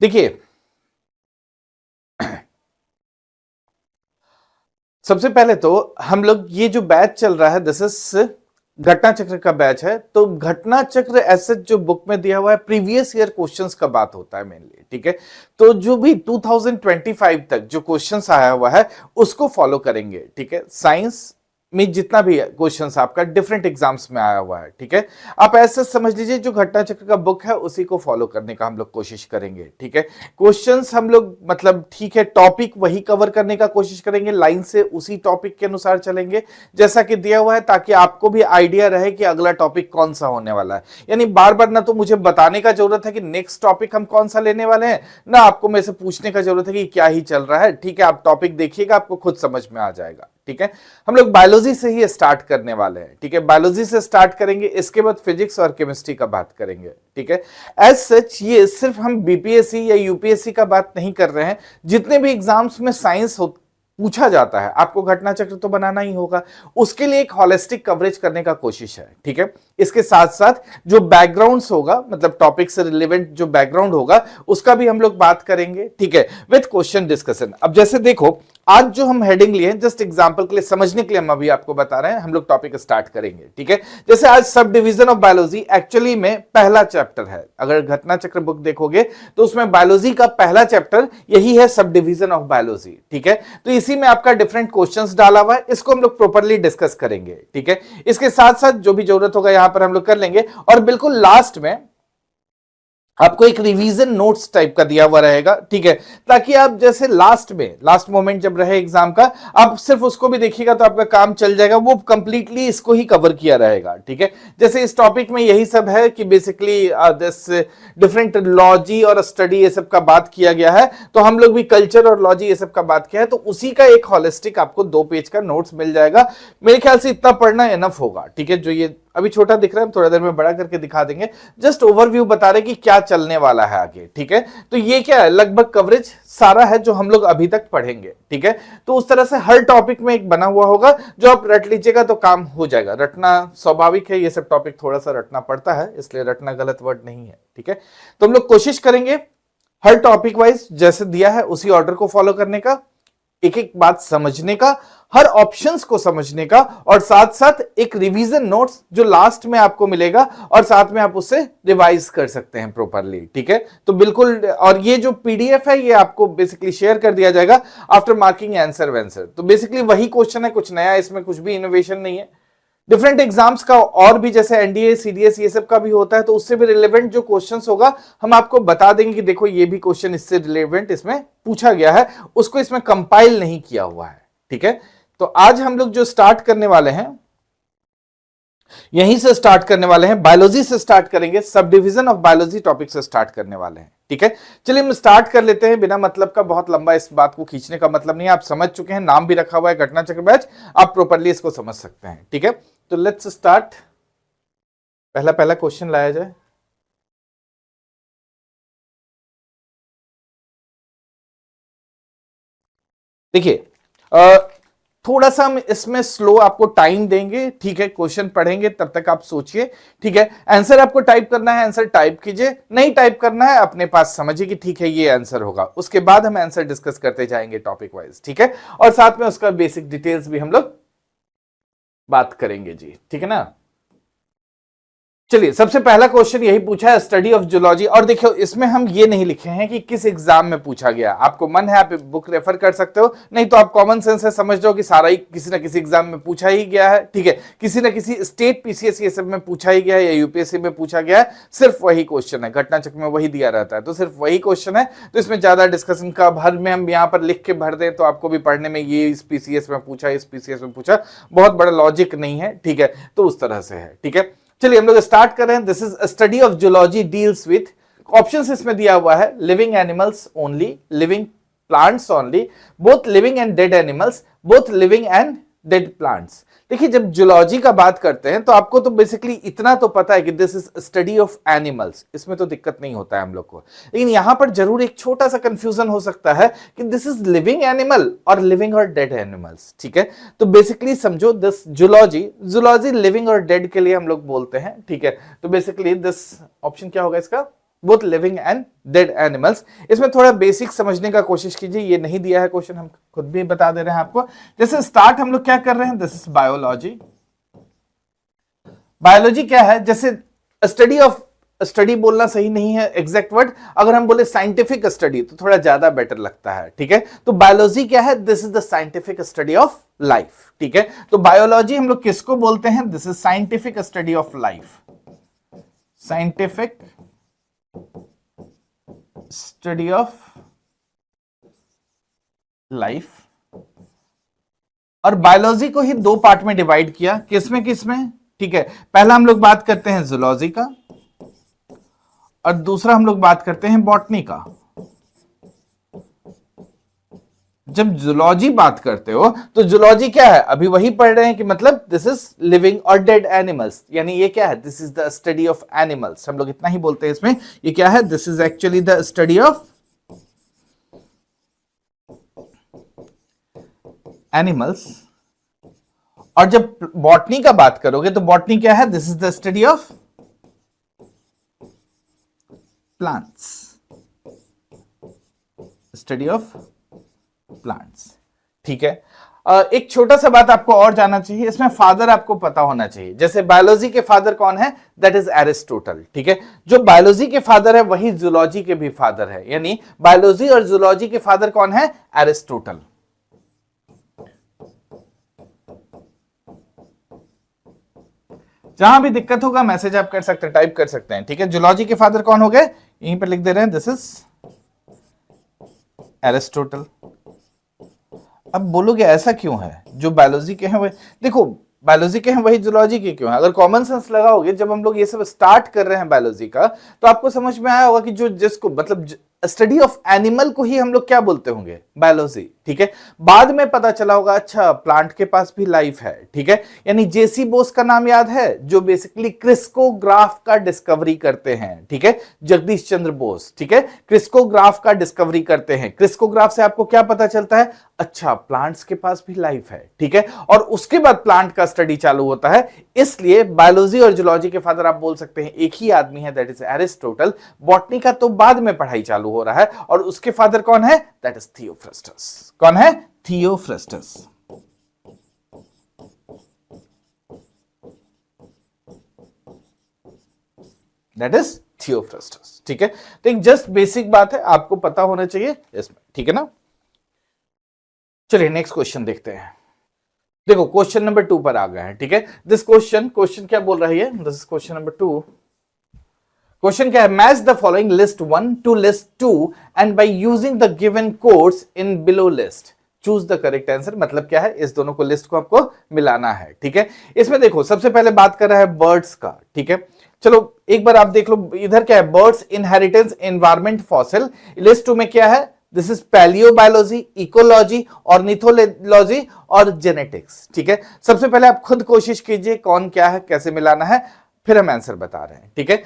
देखिए, सबसे पहले तो हम लोग ये जो बैच चल रहा है दिस इज घटना चक्र का बैच है। तो घटना चक्र ऐसे जो बुक में दिया हुआ है प्रीवियस ईयर क्वेश्चंस का बात होता है मेनली, ठीक है। तो जो भी 2025 तक जो क्वेश्चंस आया हुआ है उसको फॉलो करेंगे, ठीक है। साइंस में जितना भी क्वेश्चंस आपका डिफरेंट एग्जाम्स में आया हुआ है, ठीक है। आप ऐसे समझ लीजिए जो घटना चक्र का बुक है उसी को फॉलो करने का हम लोग कोशिश करेंगे, ठीक है। क्वेश्चंस हम लोग मतलब ठीक है टॉपिक वही कवर करने का कोशिश करेंगे, लाइन से उसी टॉपिक के अनुसार चलेंगे जैसा कि दिया हुआ है, ताकि आपको भी आइडिया रहे कि अगला टॉपिक कौन सा होने वाला है। यानी बार बार ना तो मुझे बताने का जरूरत है कि नेक्स्ट टॉपिक हम कौन सा लेने वाले हैं, ना आपको मेरे से पूछने का जरूरत है कि क्या ही चल रहा है, ठीक है। आप टॉपिक देखिएगा आपको खुद समझ में आ जाएगा, ठीक है। हम लोग बायोलॉजी से ही स्टार्ट करने वाले हैं, ठीक है। बायोलॉजी से स्टार्ट करेंगे, इसके बाद फिजिक्स और केमिस्ट्री का बात करेंगे, ठीक है। एज सच ये सिर्फ हम बीपीएससी या यूपीएससी का बात नहीं कर रहे हैं, जितने भी एग्जाम्स में साइंस पूछा जाता है आपको घटना चक्र तो बनाना ही होगा, उसके लिए एक हॉलिस्टिक कवरेज करने का कोशिश है, ठीक है। इसके साथ साथ जो बैकग्राउंड्स होगा मतलब टॉपिक से रिलेवेंट जो बैकग्राउंड होगा उसका भी हम लोग बात करेंगे, ठीक है, विद क्वेश्चन डिस्कशन। अब जैसे देखो आज जो हम हेडिंग लिए जस्ट एग्जांपल के लिए समझने के लिए हम अभी आपको बता रहे हैं, हम लोग टॉपिक स्टार्ट करेंगे, ठीक है। जैसे आज sub division of biology actually में पहला चैप्टर है। अगर घटना चक्र बुक देखोगे तो उसमें बायोलॉजी का पहला चैप्टर यही है, सब डिवीजन ऑफ बायोलॉजी, ठीक है। तो इसी में आपका डिफरेंट क्वेश्चंस डाला हुआ है, इसको हम लोग प्रॉपर्ली डिस्कस करेंगे, ठीक है। इसके साथ साथ जो भी जरूरत होगा यहां पर हम लोग कर लेंगे, और बिल्कुल लास्ट में आपको एक रिवीजन नोट्स टाइप का दिया हुआ रहेगा, ठीक है, ताकि आप जैसे लास्ट मोमेंट जब रहे एग्जाम का आप सिर्फ उसको भी देखिएगा तो आपका काम चल जाएगा, वो कंप्लीटली इसको ही कवर किया रहेगा, ठीक है। जैसे इस टॉपिक में यही सब है कि बेसिकली दिस डिफरेंट लॉजी और स्टडी ये सब का बात किया गया है, तो हम लोग भी कल्चर और लॉजी ये सब का बात किया है, तो उसी का एक हॉलिस्टिक आपको 2 पेज का नोट्स मिल जाएगा। मेरे ख्याल से इतना पढ़ना एनफ होगा, ठीक है। जो ये अभी छोटा दिख रहा है थोड़ा देर में बड़ा करके दिखा देंगे, जस्ट ओवरव्यू बता रहे कि क्या चलने वाला है आगे, ठीक है। तो ये क्या है लगभग कवरेज सारा है जो हम लोग अभी तक पढ़ेंगे, ठीक है। तो उस तरह से हर टॉपिक में एक बना हुआ होगा, जो आप रट लीजिएगा तो काम हो जाएगा। रटना स्वाभाविक है, ये सब टॉपिक थोड़ा सा रटना पड़ता है, इसलिए रटना गलत वर्ड नहीं है, ठीक है। तो हम लोग कोशिश करेंगे हर टॉपिक वाइज जैसे दिया है उसी ऑर्डर को फॉलो करने का, एक एक बात समझने का, हर ऑप्शंस को समझने का, और साथ साथ एक रिवीजन नोट्स जो लास्ट में आपको मिलेगा और साथ में आप उससे रिवाइज कर सकते हैं प्रॉपरली, ठीक है। तो बिल्कुल, और ये जो पीडीएफ है ये आपको बेसिकली शेयर कर दिया जाएगा आफ्टर मार्किंग आंसर वेंसर। तो बेसिकली वही क्वेश्चन है, कुछ नया इसमें कुछ भी इनोवेशन नहीं है। डिफरेंट एग्जाम्स का और भी जैसे एनडीए सीडीएस ये सब का भी होता है, तो उससे भी रिलेवेंट जो क्वेश्चंस होगा हम आपको बता देंगे कि देखो ये भी क्वेश्चन इससे रिलेवेंट इसमें पूछा गया है, उसको इसमें कंपाइल नहीं किया हुआ है, ठीक है। तो आज हम लोग जो स्टार्ट करने वाले हैं यहीं से स्टार्ट करने वाले हैं, बायोलॉजी से स्टार्ट करेंगे, sub division of biology topic से स्टार्ट करने वाले हैं, ठीक है। चलिए हम स्टार्ट कर लेते हैं, बिना मतलब का बहुत लंबा इस बात को खींचने का मतलब नहीं है, आप समझ चुके हैं, नाम भी रखा हुआ है घटना चक्र बैच, आप प्रॉपरली इसको समझ सकते हैं, ठीक है। तो लेट्स स्टार्ट। पहला क्वेश्चन लाया जाए। देखिए थोड़ा सा हम इसमें स्लो आपको टाइम देंगे, ठीक है। क्वेश्चन पढ़ेंगे तब तक आप सोचिए, ठीक है। आंसर आपको टाइप करना है, आंसर टाइप कीजिए, नहीं टाइप करना है अपने पास समझिए कि ठीक है ये आंसर होगा, उसके बाद हम आंसर डिस्कस करते जाएंगे टॉपिक वाइज, ठीक है। और साथ में उसका बेसिक डिटेल्स भी हम लोग बात करेंगे जी, ठीक है ना। चलिए सबसे पहला क्वेश्चन यही पूछा है, स्टडी ऑफ जूलॉजी। और देखियो इसमें हम ये नहीं लिखे हैं कि किस एग्जाम में पूछा गया, आपको मन है आप बुक रेफर कर सकते हो, नहीं तो आप कॉमन सेंस से समझ जाओ कि सारा ही किसी ना किसी एग्जाम में पूछा ही गया है, ठीक है। किसी ना किसी स्टेट पीसीएस ये सब में पूछा ही गया है या यूपीएससी में पूछा गया है, सिर्फ वही क्वेश्चन है, घटना चक्र में वही दिया रहता है, तो सिर्फ वही क्वेश्चन है। तो इसमें ज्यादा डिस्कशन का भर में हम यहाँ पर लिख के भर दें तो आपको भी पढ़ने में ये इस पीसीएस में पूछा, इस पीसीएस में पूछा, बहुत बड़ा लॉजिक नहीं है, ठीक है। तो उस तरह से है, ठीक है। चलिए हम लोग स्टार्ट कर रहे हैं। This is study of zoology deals with, options इसमें दिया हुआ है, living animals only, living plants only, both living and dead animals, both living and dead plants. देखिए जब जूलॉजी का बात करते हैं तो आपको तो बेसिकली इतना तो पता है कि this is study of animals, इसमें तो दिक्कत नहीं होता है हम लोग को, लेकिन यहां पर जरूर एक छोटा सा कंफ्यूजन हो सकता है कि दिस इज लिविंग एनिमल और लिविंग और डेड एनिमल्स, ठीक है। तो बेसिकली समझो दिस जूलॉजी लिविंग और डेड के लिए हम लोग बोलते हैं, ठीक है। तो बेसिकली दिस ऑप्शन क्या होगा इसका, both living and dead animals. इसमें थोड़ा बेसिक समझने का कोशिश कीजिए, ये नहीं दिया है क्वेश्चन, हम खुद भी बता दे रहे हैं आपको। जैसे स्टार्ट हम लोग क्या कर रहे हैं, दिस इज बायोलॉजी। बायोलॉजी क्या है, जैसे स्टडी ऑफ, स्टडी बोलना सही नहीं है एग्जैक्ट वर्ड, अगर हम बोले साइंटिफिक स्टडी तो थोड़ा ज्यादा बेटर लगता है, ठीक है। तो बायोलॉजी क्या है, this is the scientific study of life, ठीक है। तो बायोलॉजी हम लोग किसको बोलते हैं, this is scientific study of life, scientific study of life. और बायोलॉजी को ही दो पार्ट में डिवाइड किया, किसमें किसमें, ठीक है। पहला हम लोग बात करते हैं जूलॉजी का और दूसरा हम लोग बात करते हैं बॉटनी का। जब जूलॉजी बात करते हो तो जूलॉजी क्या है, अभी वही पढ़ रहे हैं कि मतलब दिस इज लिविंग और डेड एनिमल्स, यानी ये क्या है, this is the study of animals, हम लोग इतना ही बोलते हैं इसमें। ये क्या है, this is actually the study of animals. और जब बॉटनी का बात करोगे तो बॉटनी क्या है, this is the study of plants, study of plants, ठीक है। एक छोटा सा बात आपको और जानना चाहिए, इसमें फादर आपको पता होना चाहिए। जैसे बायोलॉजी के फादर कौन है, दैट इज एरिस्टोटल, ठीक है। जो बायोलॉजी के फादर है वही जूलॉजी के भी फादर है, यानी बायोलॉजी और जूलॉजी के फादर कौन है, एरिस्टोटल। जहां भी दिक्कत होगा मैसेज आप कर सकते हैं, टाइप कर सकते हैं, ठीक है। जूलॉजी के फादर कौन हो गए, यहीं पर लिख दे रहे हैं, दिस इज एरिस्टोटल। अब बोलोगे ऐसा क्यों है, जो बायोलॉजी के हैं वही, देखो बायोलॉजी के हैं वही जूलॉजी के क्यों है। अगर कॉमन सेंस लगाओगे, जब हम लोग ये सब स्टार्ट कर रहे हैं बायोलॉजी का, तो आपको समझ में आया होगा कि जो जिसको मतलब स्टडी ऑफ एनिमल को ही हम लोग क्या बोलते होंगे, बायोलॉजी, ठीक है। बाद में पता चला होगा अच्छा प्लांट के पास भी लाइफ है, ठीक है। यानी जेसी बोस का नाम याद है, जो बेसिकली क्रिस्कोग्राफ का डिस्कवरी करते हैं, ठीक है, जगदीश चंद्र बोस, ठीक है, क्रिस्कोग्राफ का डिस्कवरी करते हैं। क्रिस्कोग्राफ से आपको क्या पता चलता है, अच्छा प्लांट्स के पास भी लाइफ है, ठीक है। और उसके बाद प्लांट का स्टडी चालू होता है, इसलिए बायोलॉजी और जूलॉजी के फादर आप बोल सकते हैं एक ही आदमी है, दैट इज एरिस्टोटल। बॉटनी का तो बाद में पढ़ाई चालू हो रहा है, और उसके फादर कौन है, दैट इज थियोफ्रस्टस। कौन है, थियोफ्रस्टस। दैट इज थियोफ्रस्टस, ठीक है। तो एक जस्ट बेसिक बात है, आपको पता होना चाहिए इसमें, ठीक है ना। चलिए नेक्स्ट क्वेश्चन देखते हैं। देखो क्वेश्चन नंबर 2 पर आ गए हैं, ठीक है। दिस क्वेश्चन क्या बोल रही है, this is question number 2। Question क्या है, match the following list 1 to list 2 and by using the given codes in below list choose the correct answer. मतलब क्या है, इस दोनों को लिस्ट को आपको मिलाना है, ठीक है। इसमें देखो सबसे पहले बात कर रहा है बर्ड्स का, ठीक है। चलो एक बार आप देख लो, इधर क्या है, birds inheritance environment fossil. List 2 में क्या है, दिस इज पैलियोबायोलॉजी, इकोलॉजी, ऑर्निथोलॉजी और जेनेटिक्स, ठीक है। सबसे पहले आप खुद कोशिश कीजिए कौन क्या है, कैसे मिलाना है, फिर हम आंसर बता रहे हैं, ठीक है।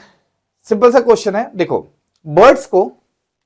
सिंपल सा क्वेश्चन है। देखो बर्ड्स को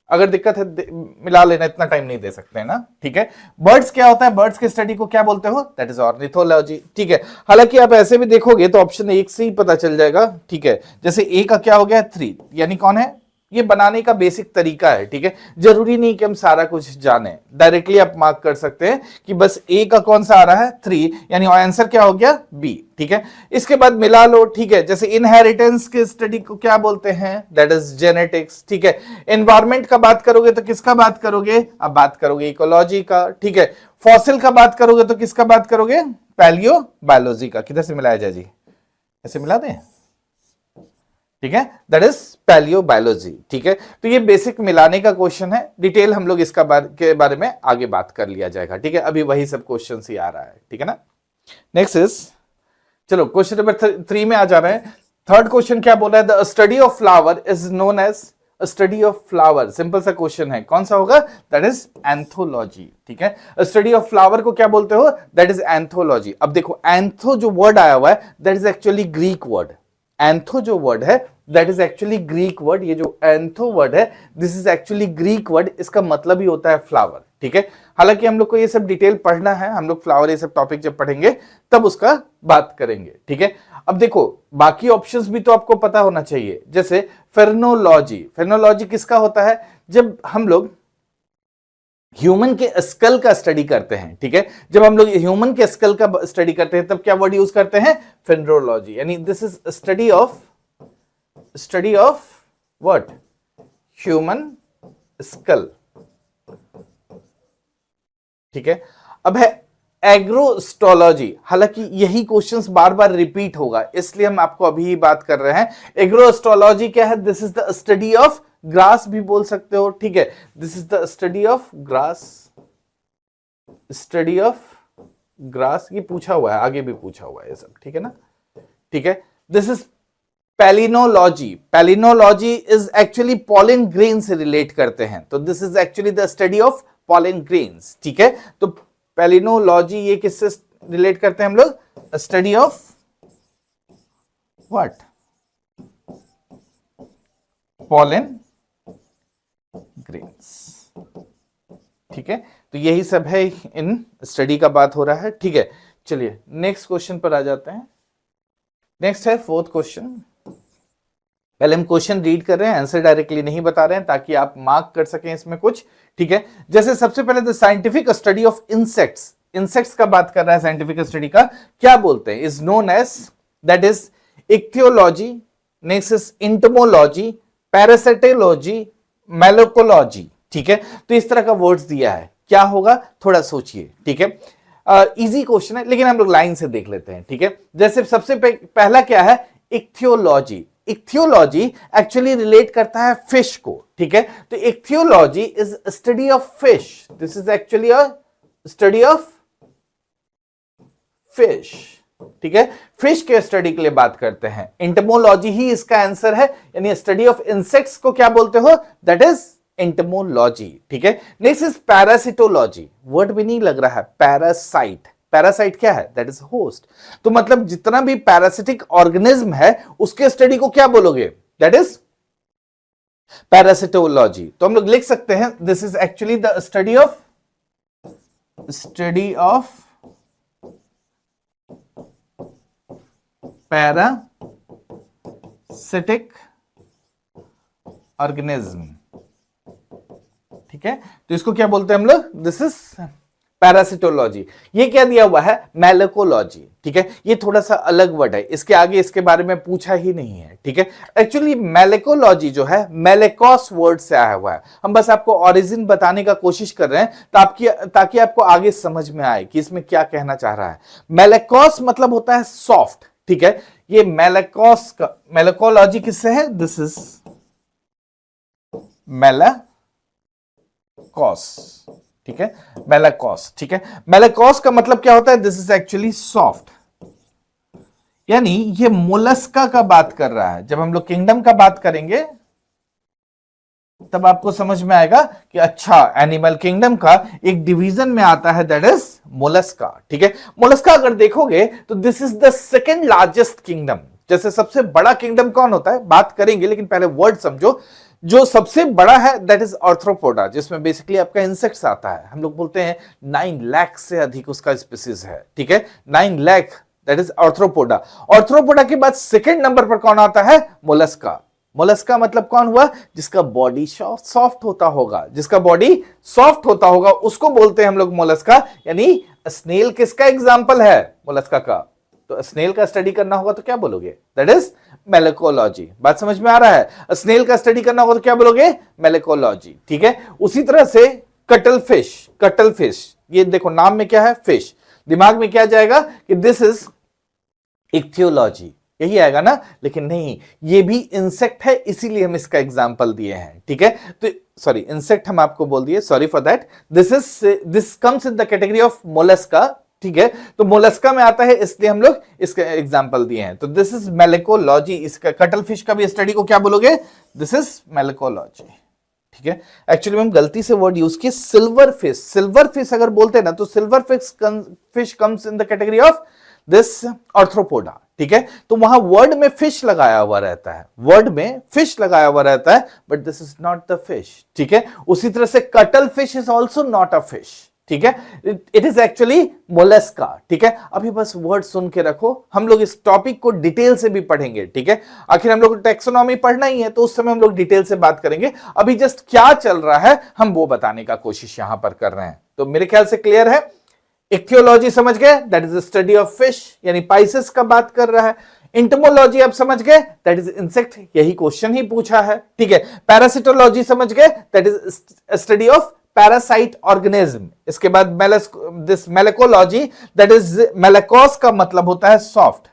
अगर दिक्कत है मिला लेना, इतना टाइम नहीं दे सकते हैं ना, ठीक है। बर्ड्स क्या होता है, बर्ड्स की स्टडी को क्या बोलते हो, दैट इज ऑर्निथोलॉजी, ठीक है। हालांकि आप ऐसे भी देखोगे तो ऑप्शन 1 से ही पता चल जाएगा, ठीक है। जैसे ए का क्या हो गया, 3, यानी कौन है, ये बनाने का बेसिक तरीका है, ठीक है। जरूरी नहीं कि हम सारा कुछ जाने, डायरेक्टली आप मार्क कर सकते हैं कि बस ए का कौन सा आ रहा है, 3, यानी आंसर क्या हो गया, बी, ठीक है। इसके बाद मिला लो, ठीक है। जैसे इनहेरिटेंस के स्टडी को क्या बोलते हैं, दैट इज जेनेटिक्स, ठीक है। एनवायरमेंट का बात करोगे तो किसका बात करोगे, अब बात करोगे इकोलॉजी का, ठीक है। फॉसिल का बात करोगे तो किसका बात करोगे, पैलियोबायोलॉजी का। किधर से मिलाया जाए जी, ऐसे मिला दें, ठीक है, दैट इज पैलियोबायोलॉजी, ठीक है। तो ये बेसिक मिलाने का क्वेश्चन है, डिटेल हम लोग इसका के बारे में आगे बात कर लिया जाएगा, ठीक है। अभी वही सब क्वेश्चन ही आ रहा है, ठीक है ना। नेक्स्ट इज, चलो क्वेश्चन नंबर 3 में आ जा रहे हैं। थर्ड क्वेश्चन क्या बोल रहा है, the study of flower is known as study of flower. Simple सा क्वेश्चन है, कौन सा होगा, दैट इज एंथोलॉजी, ठीक है। स्टडी ऑफ फ्लावर को क्या बोलते हो, दैट इज एंथोलॉजी। अब देखो एंथो जो वर्ड आया हुआ है, that is actually Greek word. Antho जो वर्ड है that is actually Greek word. ये जो एंथो वर्ड है, this is actually Greek word, इसका मतलब ही होता है फ्लावर, ठीक है। हालांकि हम लोग को ये सब डिटेल पढ़ना है, हम लोग फ्लावर ये सब टॉपिक जब पढ़ेंगे तब उसका बात करेंगे, ठीक है। अब देखो बाकी ऑप्शंस भी तो आपको पता होना चाहिए, जैसे फेरेनोलॉजी। फेरेनोलॉजी किसका होता है? जब हम लोग ह्यूमन के स्कल का स्टडी करते हैं, ठीक है, जब हम लोग ह्यूमन के स्कल का स्टडी करते हैं तब क्या वर्ड यूज करते हैं? फेरेनोलॉजी। यानी this is study of what? Human school, ठीक है। अब है एग्रोस्टोलॉजी। हालांकि यही क्वेश्चंस बार बार रिपीट होगा, इसलिए हम आपको अभी बात कर रहे हैं। एग्रोस्टोलॉजी क्या है? This is the study of grass भी बोल सकते हो, ठीक है। This is the study of grass, study of grass. ये पूछा हुआ है, आगे भी पूछा हुआ है ये सब, ठीक है ना, ठीक है। This is palynology. Palynology is actually pollen grain से रिलेट करते हैं, तो this is actually the study of pollen grains, ठीक है। तो पैलिनोलॉजी ये किससे रिलेट करते हैं हम लोग? Study of what? Pollen grains, ठीक है। तो यही सब है, इन स्टडी का बात हो रहा है, ठीक है। चलिए नेक्स्ट क्वेश्चन पर आ जाते हैं। नेक्स्ट है फोर्थ क्वेश्चन। पहले हम क्वेश्चन रीड कर रहे हैं, आंसर डायरेक्टली नहीं बता रहे हैं ताकि आप मार्क कर सकें इसमें कुछ, ठीक है। जैसे सबसे पहले the scientific study of insects. Insects का बात कर रहा है, साइंटिफिक स्टडी का क्या बोलते हैं? Is known as, that is ichthyology, next is entomology, parasitology, malacology, ठीक है। तो इस तरह का वर्ड्स दिया है, क्या होगा थोड़ा सोचिए, ठीक है। इजी क्वेश्चन है लेकिन हम लोग लाइन से देख लेते हैं, ठीक है। जैसे सबसे पहला क्या है? इक्थियोलॉजी। इक्थियोलॉजी एक्चुअली रिलेट करता है फिश को, ठीक है। तो ichthyology is study of fish, this is actually a study of fish, ठीक है। फिश के स्टडी के लिए बात करते हैं। एंटमोलॉजी ही इसका आंसर है, यानी स्टडी ऑफ इंसेक्ट्स को क्या बोलते हो? दैट इज एंटमोलॉजी, ठीक है। Next is parasitology. वर्ड भी नहीं लग रहा है, पैरासाइट। पैरासाइट क्या है? That is host. तो मतलब जितना भी पैरासिटिक ऑर्गेनिज्म है उसके स्टडी को क्या बोलोगे? That is parasitology. तो हम लोग लिख सकते हैं this is actually the study of parasitic organism, ठीक है। तो इसको क्या बोलते हैं हम लोग? This is parasitology. ये क्या दिया हुआ है? मेलेकोलॉजी, ठीक है। ये थोड़ा सा अलग वर्ड है, इसके आगे इसके बारे में पूछा ही नहीं है, ठीक है। एक्चुअली मेलेकोलॉजी जो है मेलेकोस वर्ड से आया हुआ है। हम बस आपको ओरिजिन बताने का कोशिश कर रहे हैं ताकि आपको आगे समझ में आए कि इसमें क्या कहना चाह रहा है। मेलेकोस मतलब होता है सॉफ्ट, ठीक है। ये मेलेकोस का मेलेकोलॉजी किससे है? दिस इज मेलेकोस, ठीक है। मेलेकोस, ठीक है। मेलेकोस का मतलब क्या होता है? दिस इज एक्चुअली सॉफ्ट, यानी ये मोलस्का का बात कर रहा है। जब हम लोग किंगडम का बात करेंगे तब आपको समझ में आएगा कि अच्छा एनिमल किंगडम का एक डिवीजन में आता है, दैट इज मोलस्का, ठीक है। मोलस्का अगर देखोगे तो this is the second largest kingdom. जैसे सबसे बड़ा किंगडम कौन होता है बात करेंगे, लेकिन पहले वर्ड समझो। जो सबसे बड़ा है दैट इज आर्थ्रोपोडा, जिसमें बेसिकली आपका इंसेक्ट्स आता है। हम लोग बोलते हैं 9 लाख से अधिक उसका स्पीसीज है, ठीक है। 9 lakh, that is arthropoda. Arthropoda के बाद सेकंड नंबर पर कौन आता है? मोलस्का। मोलस्का मतलब कौन हुआ? जिसका बॉडी सॉफ्ट होता होगा, जिसका बॉडी सॉफ्ट होता होगा उसको बोलते हैं हम लोग मोलस्का। यानी स्नेल किसका एग्जाम्पल है? मोलस्का का। तो स्नेल का स्टडी करना होगा तो क्या बोलोगे? That is malacology. बात समझ में आ रहा है? स्नेल का स्टडी करना होगा तो क्या बोलोगे? मेलेकोलॉजी, ठीक है। उसी तरह से कटल फिश, कटल फिश, ये देखो नाम में क्या है? फिश। दिमाग में क्या जाएगा कि दिस इज इक्थियोलॉजी, यही आएगा ना, लेकिन नहीं, ये भी इंसेक्ट है, इसीलिए हम इसका एग्जाम्पल दिए हैं, ठीक है। तो सॉरी, इंसेक्ट हम आपको बोल दिए, sorry for that. This comes in the category of Mollusca, ठीक है। तो मोलस्का में आता है, इसलिए हम लोग इसका एग्जाम्पल दिए हैं। तो दिस इज मेलेकोलॉजी। इसका कटल फिश का भी स्टडी को क्या बोलोगे? दिस इज मेलेकोलॉजी, ठीक है। एक्चुअली हम गलती से वर्ड यूज किए सिल्वर फिश। सिल्वर फिश अगर बोलते हैं ना तो silver fish comes in the category of this arthropoda, ठीक है। तो वहां वर्ड में फिश लगाया हुआ रहता है, वर्ड में फिश लगाया हुआ रहता है, but this is not the fish, ठीक है। उसी तरह से cuttle fish is also not a fish, ठीक है, इट इज एक्चुअली मोलस्का, ठीक है। अभी बस वर्ड सुन के रखो, हम लोग इस टॉपिक को डिटेल से भी पढ़ेंगे, ठीक है। आखिर हम लोग टेक्सोनॉमी पढ़ना ही है, तो उस समय हम लोग डिटेल से बात करेंगे। अभी जस्ट क्या चल रहा है हम वो बताने का कोशिश यहां पर कर रहे हैं। तो मेरे ख्याल से क्लियर है। इक्थियोलॉजी समझ गए, that is study of fish, यानी पाइसेस का बात कर रहा है। इंटमोलॉजी आप समझ गए, दैट इज इंसेक्ट, यही क्वेश्चन ही पूछा है, ठीक है। पैरासिटोलॉजी समझ गए, that is study of parasite organism. इसके बाद दिस मेलेकोलॉजी, दैट इज मेलेकोस का मतलब होता है सॉफ्ट,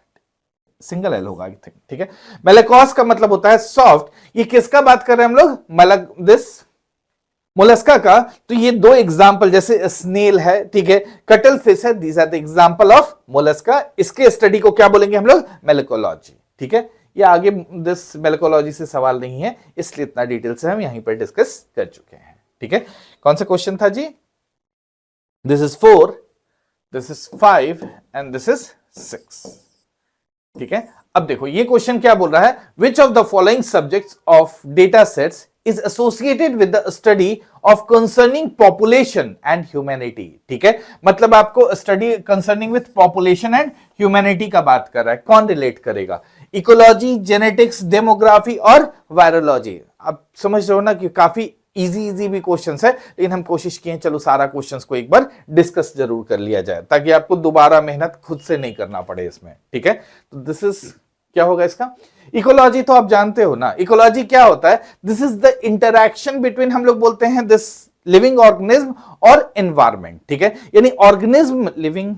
सिंगल एल होगा, ठीक है। मेलेकोस का मतलब होता है सॉफ्ट। ये किसका बात कर रहे हैं हम लोग, दिस मोलस्का का। तो ये दो एग्जाम्पल, जैसे स्नेल है, ठीक है, कटल फिश है, these are the example of Mollusca. इसके स्टडी को क्या बोलेंगे हम लोग, मेलेकोलॉजी, ठीक है। ये आगे दिस मेलेकोलॉजी से सवाल नहीं है, इसलिए इतना डिटेल से हम यहीं पर डिस्कस कर चुके हैं, ठीक है। कौन सा क्वेश्चन था जी, this is 4, this is 5 and this is 6, ठीक है। अब देखो ये क्वेश्चन क्या बोल रहा है, विच of the following subjects of data sets is associated with the study of concerning population and humanity, ठीक है। मतलब आपको study concerning with population and humanity का बात कर रहा है, कौन रिलेट करेगा, इकोलॉजी, जेनेटिक्स, डेमोग्राफी और वायरोलॉजी। आप समझ रहे हो ना कि काफी इजी भी क्वेश्चंस है, लेकिन हम कोशिश किए चलो सारा क्वेश्चंस को एक बार डिस्कस जरूर कर लिया जाए, ताकि आपको दोबारा मेहनत खुद से नहीं करना पड़े इसमें, ठीक है। तो दिस इज क्या होगा इसका, इकोलॉजी तो आप जानते हो ना, इकोलॉजी क्या होता है, this is the interaction between, हम लोग बोलते हैं दिस लिविंग ऑर्गेनिज्म और एनवायरमेंट, ठीक है। यानी ऑर्गेनिज्म, लिविंग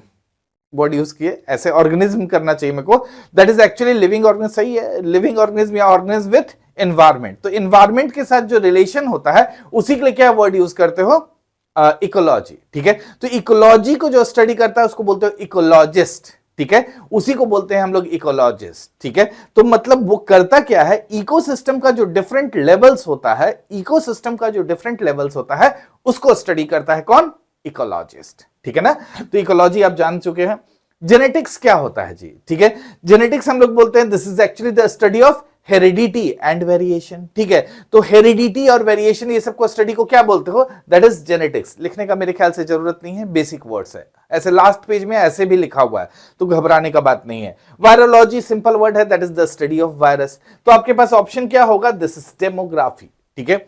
वर्ड यूज किए, ऐसे ऑर्गेनिज्म करना चाहिए मेरे को, that is actually living organism, सही है, लिविंग ऑर्गेनिज्म या ऑर्गेनिज्म विथ एनवायरमेंट। तो एनवायरमेंट के साथ जो रिलेशन होता है उसी के लिए क्या वर्ड यूज करते हो, इकोलॉजी, ठीक है। तो इकोलॉजी को जो स्टडी करता है उसको बोलते हो इकोलॉजिस्ट, ठीक है, उसी को बोलते हैं हम लोग इकोलॉजिस्ट, ठीक है। तो मतलब वो करता क्या है, इकोसिस्टम का जो डिफरेंट लेवल्स होता है, इकोसिस्टम का जो डिफरेंट लेवल्स होता है उसको स्टडी करता है कौन, इकोलॉजिस्ट, ठीक है ना। तो इकोलॉजी आप जान चुके हैं। जेनेटिक्स क्या होता है जी, ठीक है, जेनेटिक्स हम लोग बोलते हैं this is actually the study of heredity and variation, ठीक है। तो हेरिडिटी और वेरिएशन ये सबको स्टडी को क्या बोलते हो, दैट इज जेनेटिक्स। लिखने का मेरे ख्याल से जरूरत नहीं है, बेसिक वर्ड्स है, ऐसे लास्ट पेज में ऐसे भी लिखा हुआ है, तो घबराने का बात नहीं है। वायरोलॉजी सिंपल वर्ड है, that is the study of virus. तो आपके पास ऑप्शन क्या होगा, दिस इज डेमोग्राफी, ठीक है।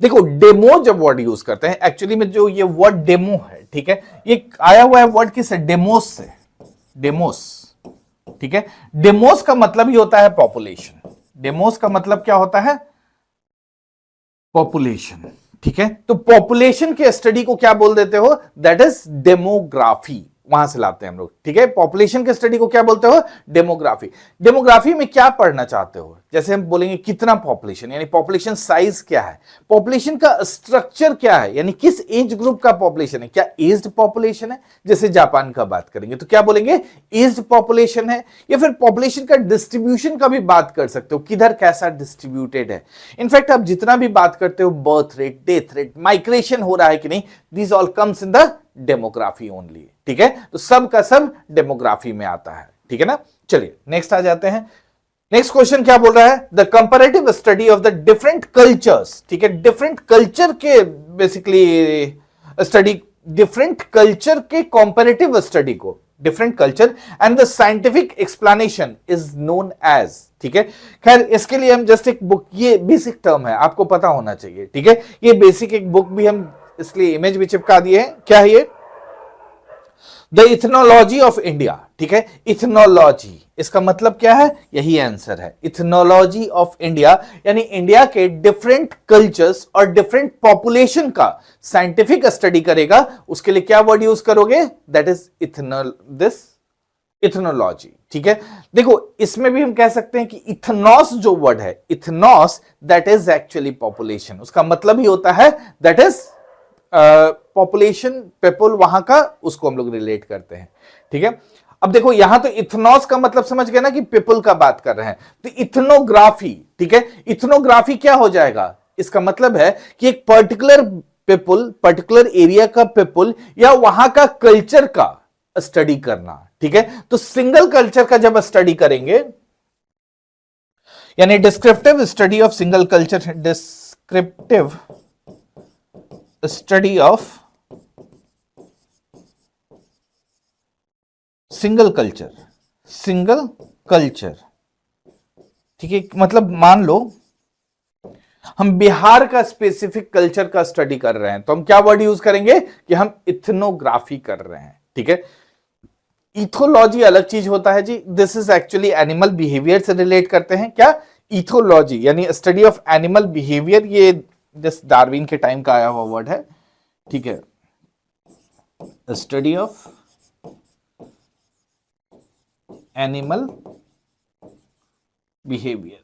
देखो डेमो जब वर्ड यूज करते हैं, एक्चुअली में जो ये वर्ड डेमो है, ठीक है, ये आया हुआ है वर्ड किससे, डेमोस से, डेमोस, ठीक है। डेमोस का मतलब ही होता है पॉपुलेशन, डेमोस का मतलब क्या होता है, पॉपुलेशन, ठीक है। तो पॉपुलेशन के स्टडी को क्या बोल देते हो, दैट इज डेमोग्राफी, वहां से लाते हैं हम लोग, ठीक है। पॉपुलेशन के स्टडी को क्या बोलते हो, डेमोग्राफी। डेमोग्राफी में क्या पढ़ना चाहते हो, जैसे हम बोलेंगे कितना पॉपुलेशन, यानी पॉपुलेशन साइज क्या है, पॉपुलेशन का स्ट्रक्चर क्या है, यानी किस एज ग्रुप का पॉपुलेशन है, क्या एज्ड पॉपुलेशन है, जैसे जापान का बात करेंगे तो क्या बोलेंगे, एज्ड पॉपुलेशन है, या फिर पॉपुलेशन का डिस्ट्रीब्यूशन का भी बात कर सकते हो, किधर कैसा डिस्ट्रीब्यूटेड है। इनफैक्ट आप जितना भी बात करते हो, birth rate, death rate, migration हो रहा है कि नहीं, this all comes in the demography only, ठीक है। तो सब का सब डेमोग्राफी में आता है, ठीक है ना। चलिए नेक्स्ट आ जाते हैं। नेक्स्ट क्वेश्चन क्या बोल रहा है, the comparative study of the different cultures, ठीक है, डिफरेंट कल्चर के बेसिकली स्टडी, डिफरेंट कल्चर के कंपैरेटिव स्टडी को, different culture and the scientific explanation is known as, ठीक है। खैर इसके लिए हम जस्ट एक बुक, ये बेसिक टर्म है, आपको पता होना चाहिए, ठीक है। ये बेसिक एक बुक भी हम इसलिए इमेज भी चिपका दिए हैं, क्या है ये, द इथनोलॉजी ऑफ इंडिया, ठीक है। इथनोलॉजी इसका मतलब क्या है, यही आंसर है, इथनोलॉजी ऑफ इंडिया, यानी इंडिया के डिफरेंट कल्चर्स और डिफरेंट पॉपुलेशन का साइंटिफिक स्टडी करेगा। उसके लिए क्या वर्ड यूज करोगे, दैट इज इथनोलॉजी, ठीक है। देखो इसमें भी हम कह सकते हैं कि इथनॉस जो वर्ड है, इथनॉस, दैट इज एक्चुअली पॉपुलेशन, उसका मतलब ही होता है दैट इज पॉपुलेशन, पीपल वहां का, उसको हम लोग रिलेट करते हैं, ठीक है। अब देखो यहां तो इथनॉस का मतलब समझ गए ना कि पीपल का बात कर रहे हैं, तो इथनोग्राफी, ठीक है, इथनोग्राफी क्या हो जाएगा, इसका मतलब है कि एक पर्टिकुलर पीपल, पर्टिकुलर एरिया का पीपल या वहां का कल्चर का स्टडी करना, ठीक है। तो सिंगल कल्चर का जब स्टडी करेंगे, यानी descriptive study of single culture, descriptive study of single culture, single culture, ठीक है। मतलब मान लो हम बिहार का स्पेसिफिक कल्चर का स्टडी कर रहे हैं तो हम क्या वर्ड यूज करेंगे कि हम इथनोग्राफी कर रहे हैं, ठीक है। इथोलॉजी अलग चीज होता है जी, this is actually animal behaviour से रिलेट करते हैं। क्या? इथोलॉजी यानी स्टडी ऑफ एनिमल बिहेवियर, ये जस्ट डार्विन के टाइम का आया हुआ वर्ड है, ठीक है। स्टडी ऑफ एनिमल बिहेवियर,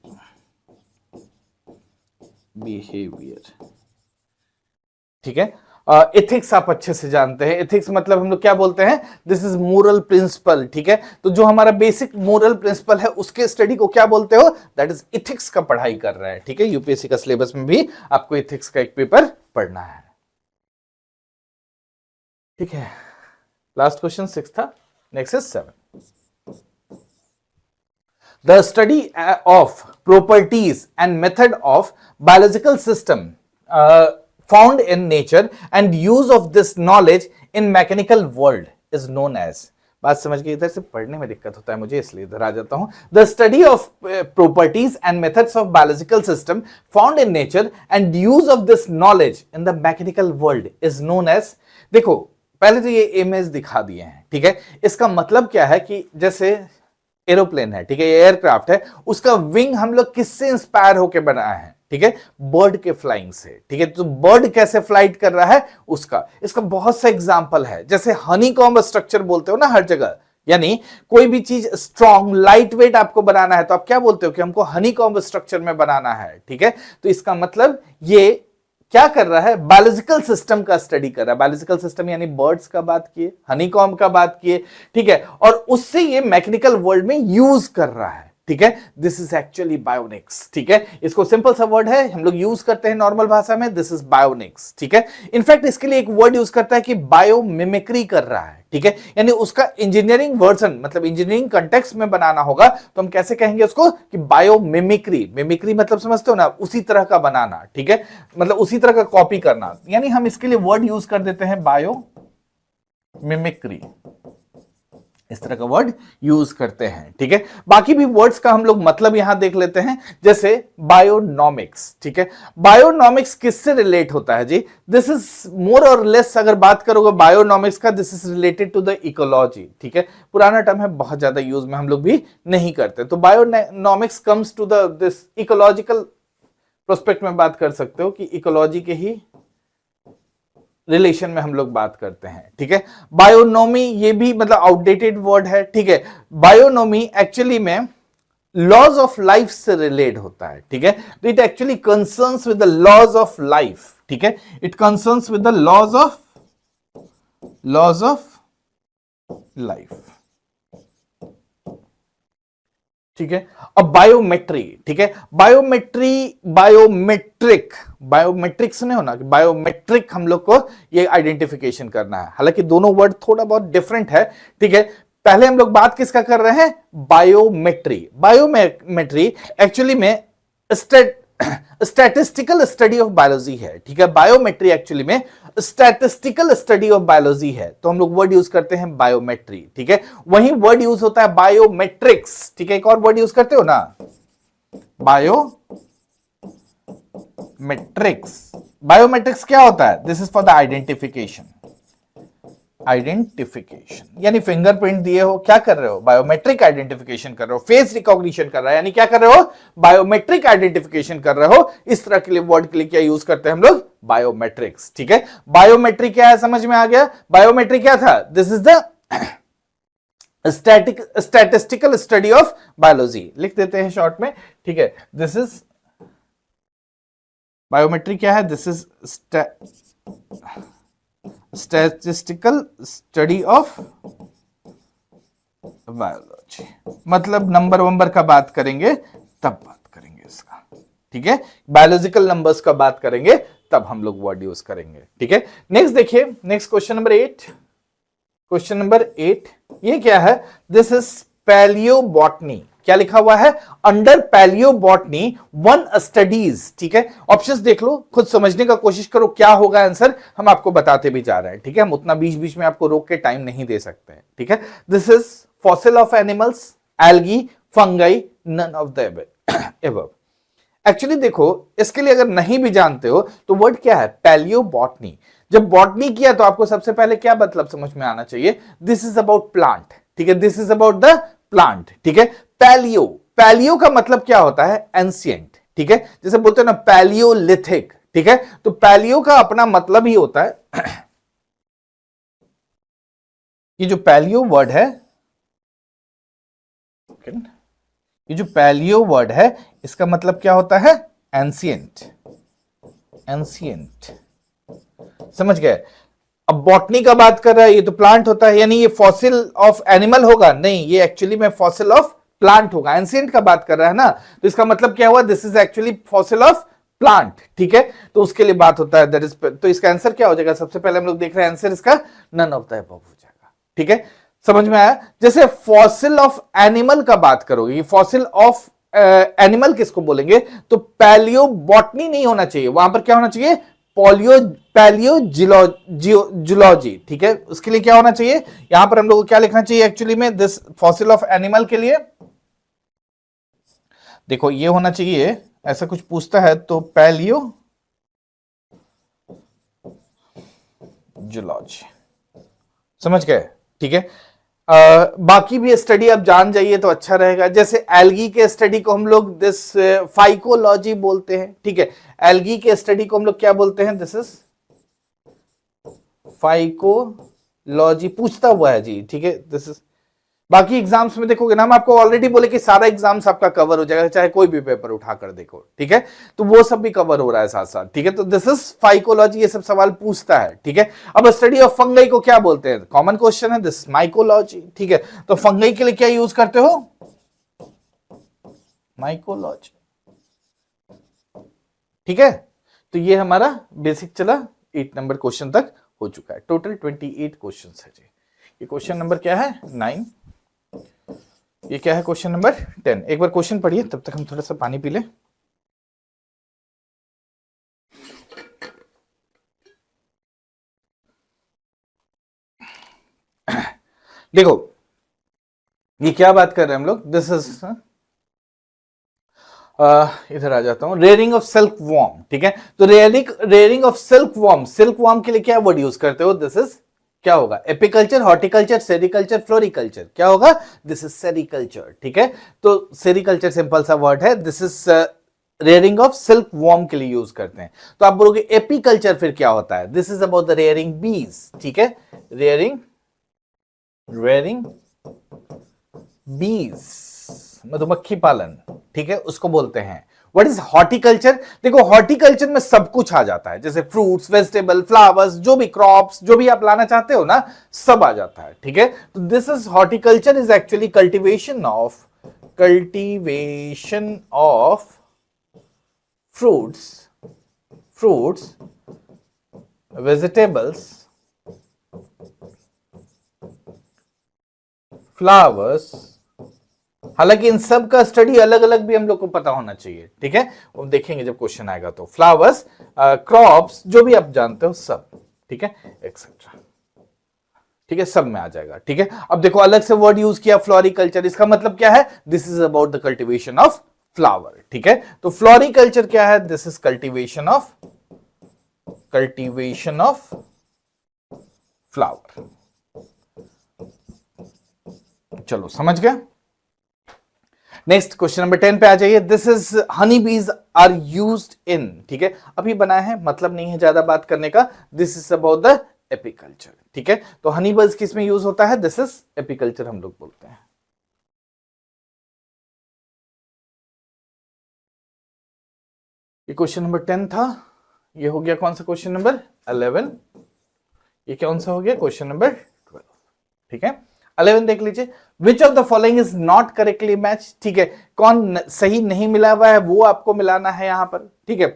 ठीक है। एथिक्स आप अच्छे से जानते हैं, एथिक्स मतलब हम लोग क्या बोलते हैं, दिस इज मोरल प्रिंसिपल, ठीक है। तो जो हमारा बेसिक मोरल प्रिंसिपल है उसके स्टडी को क्या बोलते हो, दैट इज एथिक्स का पढ़ाई कर रहा है, ठीक है। यूपीएससी का सिलेबस में भी आपको एथिक्स का एक पेपर पढ़ना है, ठीक है। लास्ट क्वेश्चन 6 था, next is 7। The study of properties and method of biological system found in nature and use of this knowledge in mechanical world is known as। बात समझ गए? इधर से पढ़ने में दिक्कत होता है मुझे, इसलिए इधर आ जाता हूं। The study of properties and methods of biological system found in nature and use of this knowledge in the mechanical world is known as। देखो पहले तो ये इमेज दिखा दिए हैं, ठीक है। इसका मतलब क्या है कि जैसे एरोप्लेन है, ठीक है, एयरक्राफ्ट है, उसका विंग हम लोग किससे इंस्पायर होकर बनाया है, ठीक है, बर्ड के फ्लाइंग से, ठीक है। तो बर्ड कैसे फ्लाइट कर रहा है उसका, इसका बहुत सा एग्जांपल है। जैसे हनीकॉम्ब स्ट्रक्चर बोलते हो ना हर जगह, यानी कोई भी चीज स्ट्रॉन्ग लाइट वेट आपको बनाना है तो आप क्या बोलते हो कि हमको हनीकॉम्ब स्ट्रक्चर में बनाना है, ठीक है। तो इसका मतलब ये क्या कर रहा है, बायोलॉजिकल सिस्टम का स्टडी कर रहा है। बायोलॉजिकल सिस्टम यानी बर्ड्स का बात किए, हनीकॉम्ब का बात किए, ठीक है, और उससे ये मैकेनिकल वर्ल्ड में यूज कर रहा है, ठीक है। दिस इज एक्चुअली बायोनिक्स, ठीक है। इसको सिंपल सा वर्ड है, हम लोग यूज करते हैं नॉर्मल भाषा में, दिस इज बायोनिक्स, ठीक है। इनफैक्ट इसके लिए एक वर्ड यूज करता है कि बायोमिमिक्री कर रहा है, ठीक है। यानी उसका इंजीनियरिंग वर्जन, मतलब इंजीनियरिंग कंटेक्स्ट में बनाना होगा तो हम कैसे कहेंगे उसको कि बायोमिमिक्री। मिमिक्री मतलब समझते हो ना, उसी तरह का बनाना, ठीक है, मतलब उसी तरह का कॉपी करना। यानी हम इसके लिए वर्ड यूज कर देते हैं बायोमिमिक्री, इस तरह का वर्ड यूज करते हैं, ठीक है। बाकी भी वर्ड्स का हम लोग मतलब यहां देख लेते हैं, जैसे बायोनॉमिक्स, ठीक है। बायोनॉमिक्स किससे रिलेट होता है जी, दिस इज मोर और लेस अगर बात करोगे बायोनॉमिक्स का, this is related to the ecology, ठीक है। पुराना टर्म है, बहुत ज्यादा यूज में हम लोग भी नहीं करते। तो bionomics comes to the this ecological prospect में बात कर सकते हो कि इकोलॉजी के ही रिलेशन में हम लोग बात करते हैं, ठीक है। बायोनोमी ये भी मतलब आउटडेटेड वर्ड है, ठीक है। बायोनोमी एक्चुअली में लॉज ऑफ लाइफ से रिलेट होता है, ठीक है। तो it actually concerns with the laws of life, ठीक है। It concerns with the laws of life, ठीक है। अब बायोमेट्री, ठीक है, बायोमेट्रिक सुने हो ना, कि बायोमेट्रिक हम लोग को ये आइडेंटिफिकेशन करना है। हालांकि दोनों वर्ड थोड़ा बहुत डिफरेंट है, ठीक है। पहले हम लोग बात किसका कर रहे हैं, बायोमेट्री एक्चुअली में स्टैटिस्टिकल स्टडी ऑफ बायोलॉजी है, ठीक है। बायोमेट्री एक्चुअली में स्टैटिस्टिकल स्टडी ऑफ बायोलॉजी है, तो हम लोग वर्ड यूज करते हैं बायोमेट्री, ठीक है। वही वर्ड यूज होता है बायोमेट्रिक्स, ठीक है। एक और वर्ड यूज करते हो ना, बायोमेट्रिक्स। बायोमेट्रिक्स क्या होता है, this is for the identification यानी फिंगरप्रिंट दिए हो, क्या कर रहे हो, बायोमेट्रिक आइडेंटिफिकेशन कर रहे हो। फेस रिकॉग्निशन कर रहा है, यानी क्या कर रहे हो, बायोमेट्रिक आइडेंटिफिकेशन कर रहे हो। इस तरह के लिए वर्ड के लिए क्या यूज करते हैं हम लोग, बायोमेट्रिक्स, ठीक है। बायोमेट्रिक क्या है, समझ में आ गया। बायोमेट्रिक क्या था, this is the statistical study of biology, लिख देते हैं शॉर्ट में, ठीक है। दिस इज बायोमेट्रिक क्या है, this is statistical study of biology. मतलब नंबर का बात करेंगे तब बात करेंगे इसका, ठीक है। बायोलॉजिकल नंबर्स का बात करेंगे तब हम लोग वर्ड यूज करेंगे, ठीक है। नेक्स्ट देखिए, next question number 8। Question number 8 ये क्या है, दिस इज पैलियोबॉटनी, क्या लिखा हुआ है, अंडर पैलियोबॉटनी वन स्टडीज, ठीक है। ऑप्शंस देख लो, खुद समझने का कोशिश करो क्या होगा आंसर, हम आपको बताते भी जा रहे हैं, ठीक है। हम उतना बीच बीच में आपको रोक के टाइम नहीं दे सकते हैं, ठीक है। This is fossil of animals, algae, fungi, none of the above. Actually देखो, इसके लिए अगर नहीं भी जानते हो तो वर्ड क्या है, पैलियोबॉटनी। जब बॉटनी किया तो आपको सबसे पहले क्या मतलब समझ में आना चाहिए, दिस इज अबाउट प्लांट, ठीक है, this is about the plant, ठीक है। पैलियो, पैलियो का मतलब क्या होता है, एंशिएंट, ठीक है। जैसे बोलते हैं ना पैलियोलिथिक, ठीक है। तो पैलियो का अपना मतलब ही होता है ये जो पैलियो वर्ड है, ये जो पैलियो वर्ड है इसका मतलब क्या होता है, एंशिएंट, एंशिएंट, समझ गए। अब बॉटनी का बात कर रहा है, ये तो प्लांट होता है, यानी ये फॉसिल ऑफ एनिमल होगा, नहीं, ये एक्चुअली में फॉसिल ऑफ प्लांट होगा। एंशिएंट का बात कर रहा है ना, तो इसका मतलब क्या हुआ, this is actually fossil of plant, ठीक है। तो उसके लिए बात होता है, दैट इज, तो इसका आंसर क्या हो जाएगा, सबसे पहले हम लोग देख रहे हैं आंसर इसका नन ऑफ द अबव हो जाएगा, ठीक है। समझ में आया। जैसे फॉसिल ऑफ एनिमल का बात करोगे, ये फॉसिल ऑफ एनिमल किसको बोलेंगे, तो पैलियोबॉटनी नहीं होना चाहिए, वहां पर क्या होना चाहिए, पैलियोजियोलॉजी, ठीक है। उसके लिए क्या होना चाहिए, यहां पर हम लोग को क्या लिखना चाहिए एक्चुअली में, दिस फॉसिल ऑफ एनिमल के लिए देखो ये होना चाहिए, ऐसा कुछ पूछता है तो पैलियोजियोलॉजी, समझ गए, ठीक है। बाकी भी स्टडी आप जान जाइए तो अच्छा रहेगा। जैसे एल्गी के स्टडी को हम लोग दिस फाइकोलॉजी बोलते हैं, ठीक है। एल्गी के स्टडी को हम लोग क्या बोलते हैं, दिस इज फाइकोलॉजी, पूछता हुआ है जी, ठीक है। दिस इज, बाकी एग्जाम्स में देखोगे ना, हम आपको ऑलरेडी बोले कि सारा एग्जाम्स आपका कवर हो जाएगा, चाहे कोई भी पेपर उठाकर देखो, ठीक है। तो वो सब भी कवर हो रहा है साथ साथ, ठीक है। तो दिस इज फाइकोलॉजी, ये सब सवाल पूछता है, ठीक है। अब स्टडी ऑफ फंगई को क्या बोलते हैं, कॉमन क्वेश्चन है, दिस माइकोलॉजी, ठीक है। तो फंगई के लिए क्या यूज करते हो, माइकोलॉजी, ठीक है। तो ये हमारा बेसिक चला 8 नंबर क्वेश्चन तक हो चुका है। टोटल 28 क्वेश्चन है जी। ये क्वेश्चन नंबर क्या है, 9, ये क्या है क्वेश्चन नंबर 10। एक बार क्वेश्चन पढ़िए, तब तक हम थोड़ा सा पानी पी लें। देखो ये क्या बात कर रहे हैं हम लोग, दिस इज, इधर आ जाता हूं, रेयरिंग ऑफ सिल्क वॉर्म, ठीक है। तो रेयरिंग ऑफ सिल्क वॉर्म के लिए क्या वर्ड यूज करते हो, दिस इज क्या होगा, एपिकल्चर, हॉर्टिकल्चर, सेरिकल्चर, फ्लोरिकल्चर, क्या होगा, दिस इज सेरिकल्चर, ठीक है। तो सेरिकल्चर सिंपल सा वर्ड है, this is rearing of silk worm के लिए यूज करते हैं। तो आप बोलोगे एपिकल्चर फिर क्या होता है, this is about the rearing बीज, ठीक है, रेयरिंग बीज, मधुमक्खी पालन, ठीक है, उसको बोलते हैं। व्हाट इज हॉर्टिकल्चर, देखो हॉर्टिकल्चर में सब कुछ आ जाता है, जैसे फ्रूट्स, वेजिटेबल, फ्लावर्स, जो भी क्रॉप्स जो भी आप लाना चाहते हो ना, सब आ जाता है, ठीक है। तो this is horticulture is actually cultivation of fruits, vegetables, flowers. हालांकि इन सब का स्टडी अलग अलग भी हम लोग को पता होना चाहिए, ठीक है, वो देखेंगे जब क्वेश्चन आएगा। तो फ्लावर्स, क्रॉप्स, जो भी आप जानते हो सब, ठीक है, एक्सेट्रा, ठीक है, सब में आ जाएगा, ठीक है। अब देखो अलग से वर्ड यूज किया फ्लोरिकल्चर, इसका मतलब क्या है, this is about the cultivation of flower, ठीक है। तो फ्लोरिकल्चर क्या है, this is cultivation of flower. चलो समझ गया। नेक्स्ट क्वेश्चन नंबर 10 पे आ जाइए। This is Honey bees are used in, ठीक है, अभी बनाया है, मतलब नहीं है ज्यादा बात करने का। This is about the apiculture, ठीक है। तो हनी बीज किस में यूज होता है, दिस इज एपिकल्चर हम लोग बोलते हैं। ये क्वेश्चन नंबर 10 था, ये हो गया कौन सा क्वेश्चन नंबर 11, ये कौन सा हो गया क्वेश्चन नंबर 12, ठीक है। 11 देख लीजिए, विच of the following is not correctly match, ठीक है, कौन सही नहीं मिला हुआ है वो आपको मिलाना है यहां पर, ठीक है।